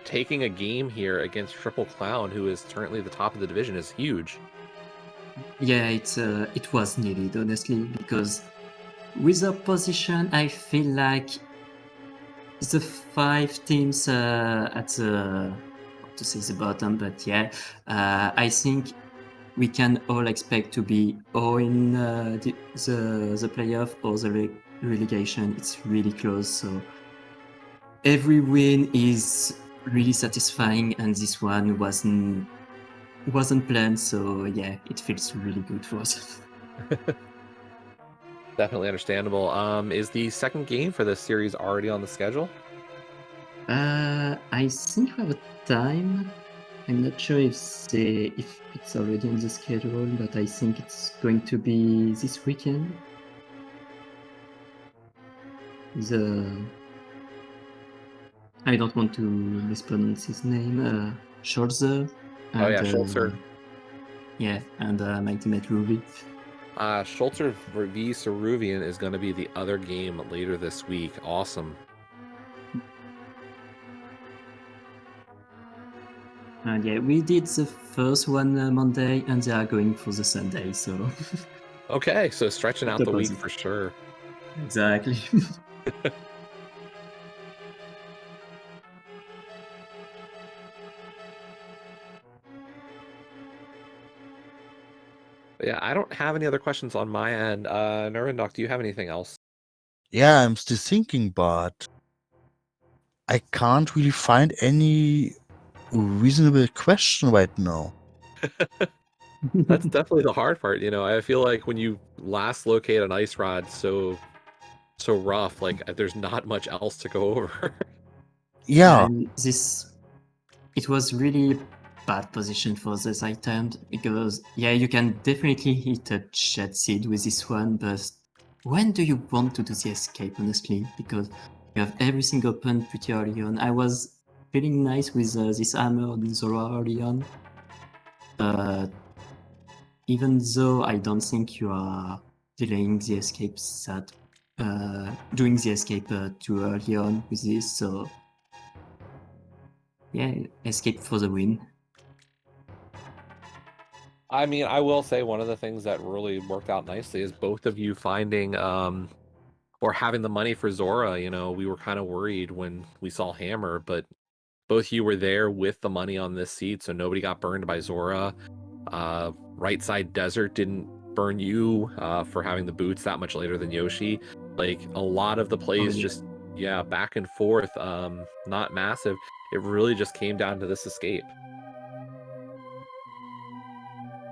taking a game here against Triple Clown, who is currently the top of the division, is huge. Yeah, it was needed, honestly, because with our position, I feel like the 5 teams at the, to say the bottom, but yeah, I think we can all expect to be or in the playoff or the relegation. It's really close, so every win is really satisfying, and this one wasn't planned, so yeah, it feels really good for us. Definitely understandable. Is the second game for this series already on the schedule? I think we have a time. I'm not sure if it's already on the schedule, but I think it's going to be this weekend. I don't want to mispronounce his name. Scholzer. Oh yeah, Schultzer. Yeah, and my teammate Ruby. Schultzer v Ceruvian is going to be the other game later this week. Awesome. And yeah, we did the first one Monday, and they are going for the Sunday, so... Okay, so stretching out the week for sure. Exactly. But yeah, I don't have any other questions on my end. Nurendok, do you have anything else? Yeah, I'm still thinking, but I can't really find any reasonable question right now. That's definitely the hard part. I feel like when you last locate an ice rod so rough, like there's not much else to go over. Yeah. It was really bad position for this item because yeah, you can definitely hit a jet seed with this one, but when do you want to do the escape, honestly? Because you have everything open pretty early on. I was feeling nice with this armor on Zora early on, but even though I don't think you are delaying the escape doing the escape too early on with this, so yeah, escape for the win. I mean, I will say one of the things that really worked out nicely is both of you finding or having the money for Zora. You know, we were kind of worried when we saw Hammer, but both you were there with the money on this seed, so nobody got burned by Zora. Right side desert didn't burn you for having the boots that much later than Yoshi. Like a lot of the plays, yeah. just back and forth, not massive. It really just came down to this escape.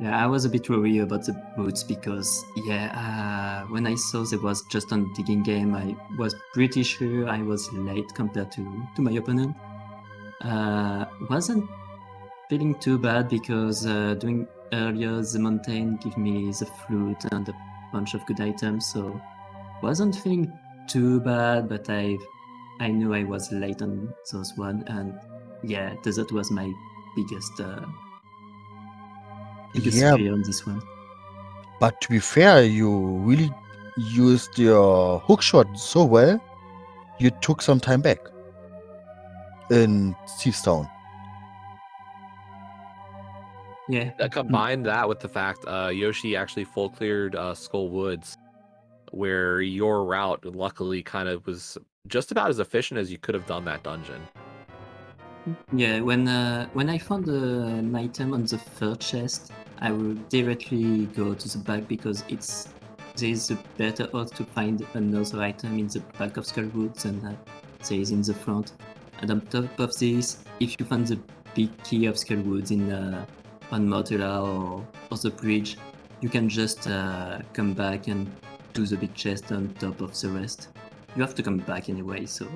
Yeah, I was a bit worried about the boots because, when I saw there was just on digging game, I was pretty sure I was late compared to my opponent. Wasn't feeling too bad because doing earlier the mountain gave me the flute and a bunch of good items, so wasn't feeling too bad, but I knew I was late on those one, and yeah, desert was my biggest Yeah, fear on this one. but to be fair, you really used your hookshot so well, you took some time back in Steve's Town. Yeah. Combine that with the fact Yoshi actually full cleared Skull Woods, where your route luckily kind of was just about as efficient as you could have done that dungeon. Yeah, when I found an item on the third chest, I will directly go to the back because there's a better odds to find another item in the back of Skullwood than there is in the front. And on top of this, if you find the big key of Skullwood on Modular or the bridge, you can just come back and do the big chest on top of the rest. You have to come back anyway, so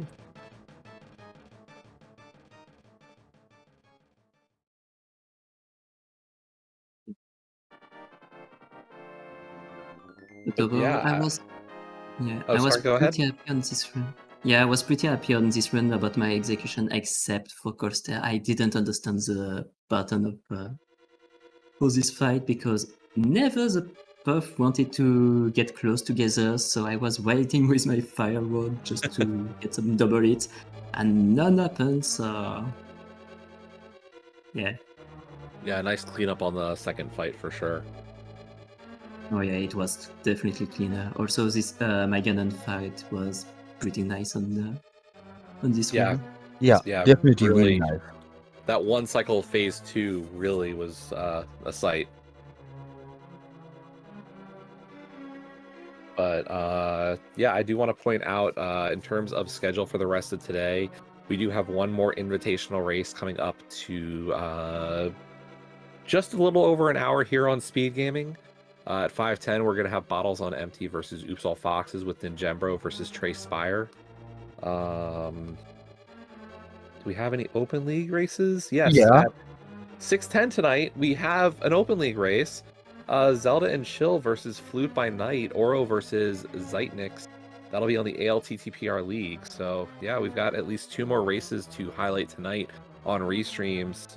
but overall, I was Go ahead. pretty happy on this run. Yeah, I was pretty happy on this run about my execution, except for Coaster. I didn't understand the pattern of for this fight because never the puff wanted to get close together, so I was waiting with my firewall just to get some double hits, and none happened. So yeah. Yeah, nice cleanup on the second fight for sure. Oh yeah, it was definitely cleaner. Also, this my Ganon fight was pretty nice on this one. Yeah, Yeah, definitely really. really nice. That one cycle phase 2 really was a sight. But yeah, I do want to point out in terms of schedule for the rest of today, we do have one more invitational race coming up to just a little over an hour here on SpeedGaming. At 5:10, we're going to have Bottles on Empty versus Oops All Foxes with Ninjembro versus Trace Spire. Do we have any Open League races? Yes. Yeah. At 6:10 tonight, we have an Open League race. Zelda and Chill versus Flute by Night, Oro versus Zeitnix. That'll be on the ALTTPR League. So yeah, we've got at least 2 more races to highlight tonight on restreams.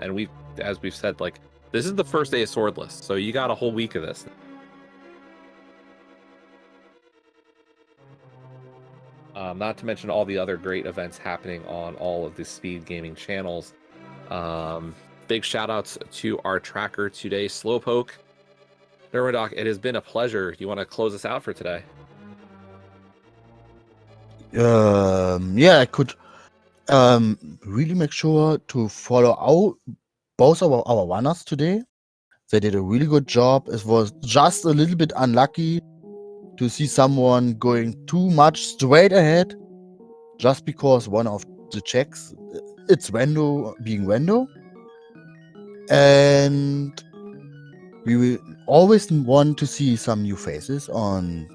And as we've said, like, this is the first day of Swordless, so you got a whole week of this. Not to mention all the other great events happening on all of the SpeedGaming channels. Big shout outs to our tracker today, Slowpoke. Dermadoc, it has been a pleasure. You want to close us out for today? Yeah, I could really make sure to follow both of our runners today. They did a really good job. It was just a little bit unlucky to see someone going too much straight ahead just because one of the checks, it's Wendo being Wendo. And we will always want to see some new faces on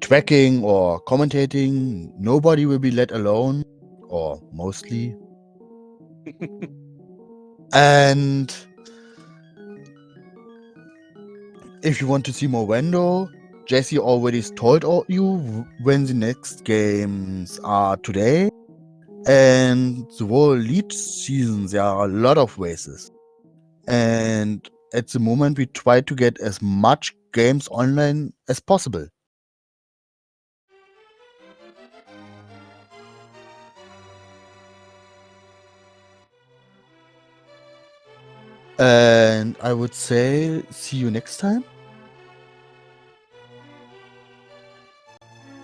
tracking or commentating. Nobody will be let alone, or mostly. And if you want to see more Wendo, Jesse already told you when the next games are today. And the whole lead season, there are a lot of races. And at the moment, we try to get as much games online as possible. And I would say see you next time.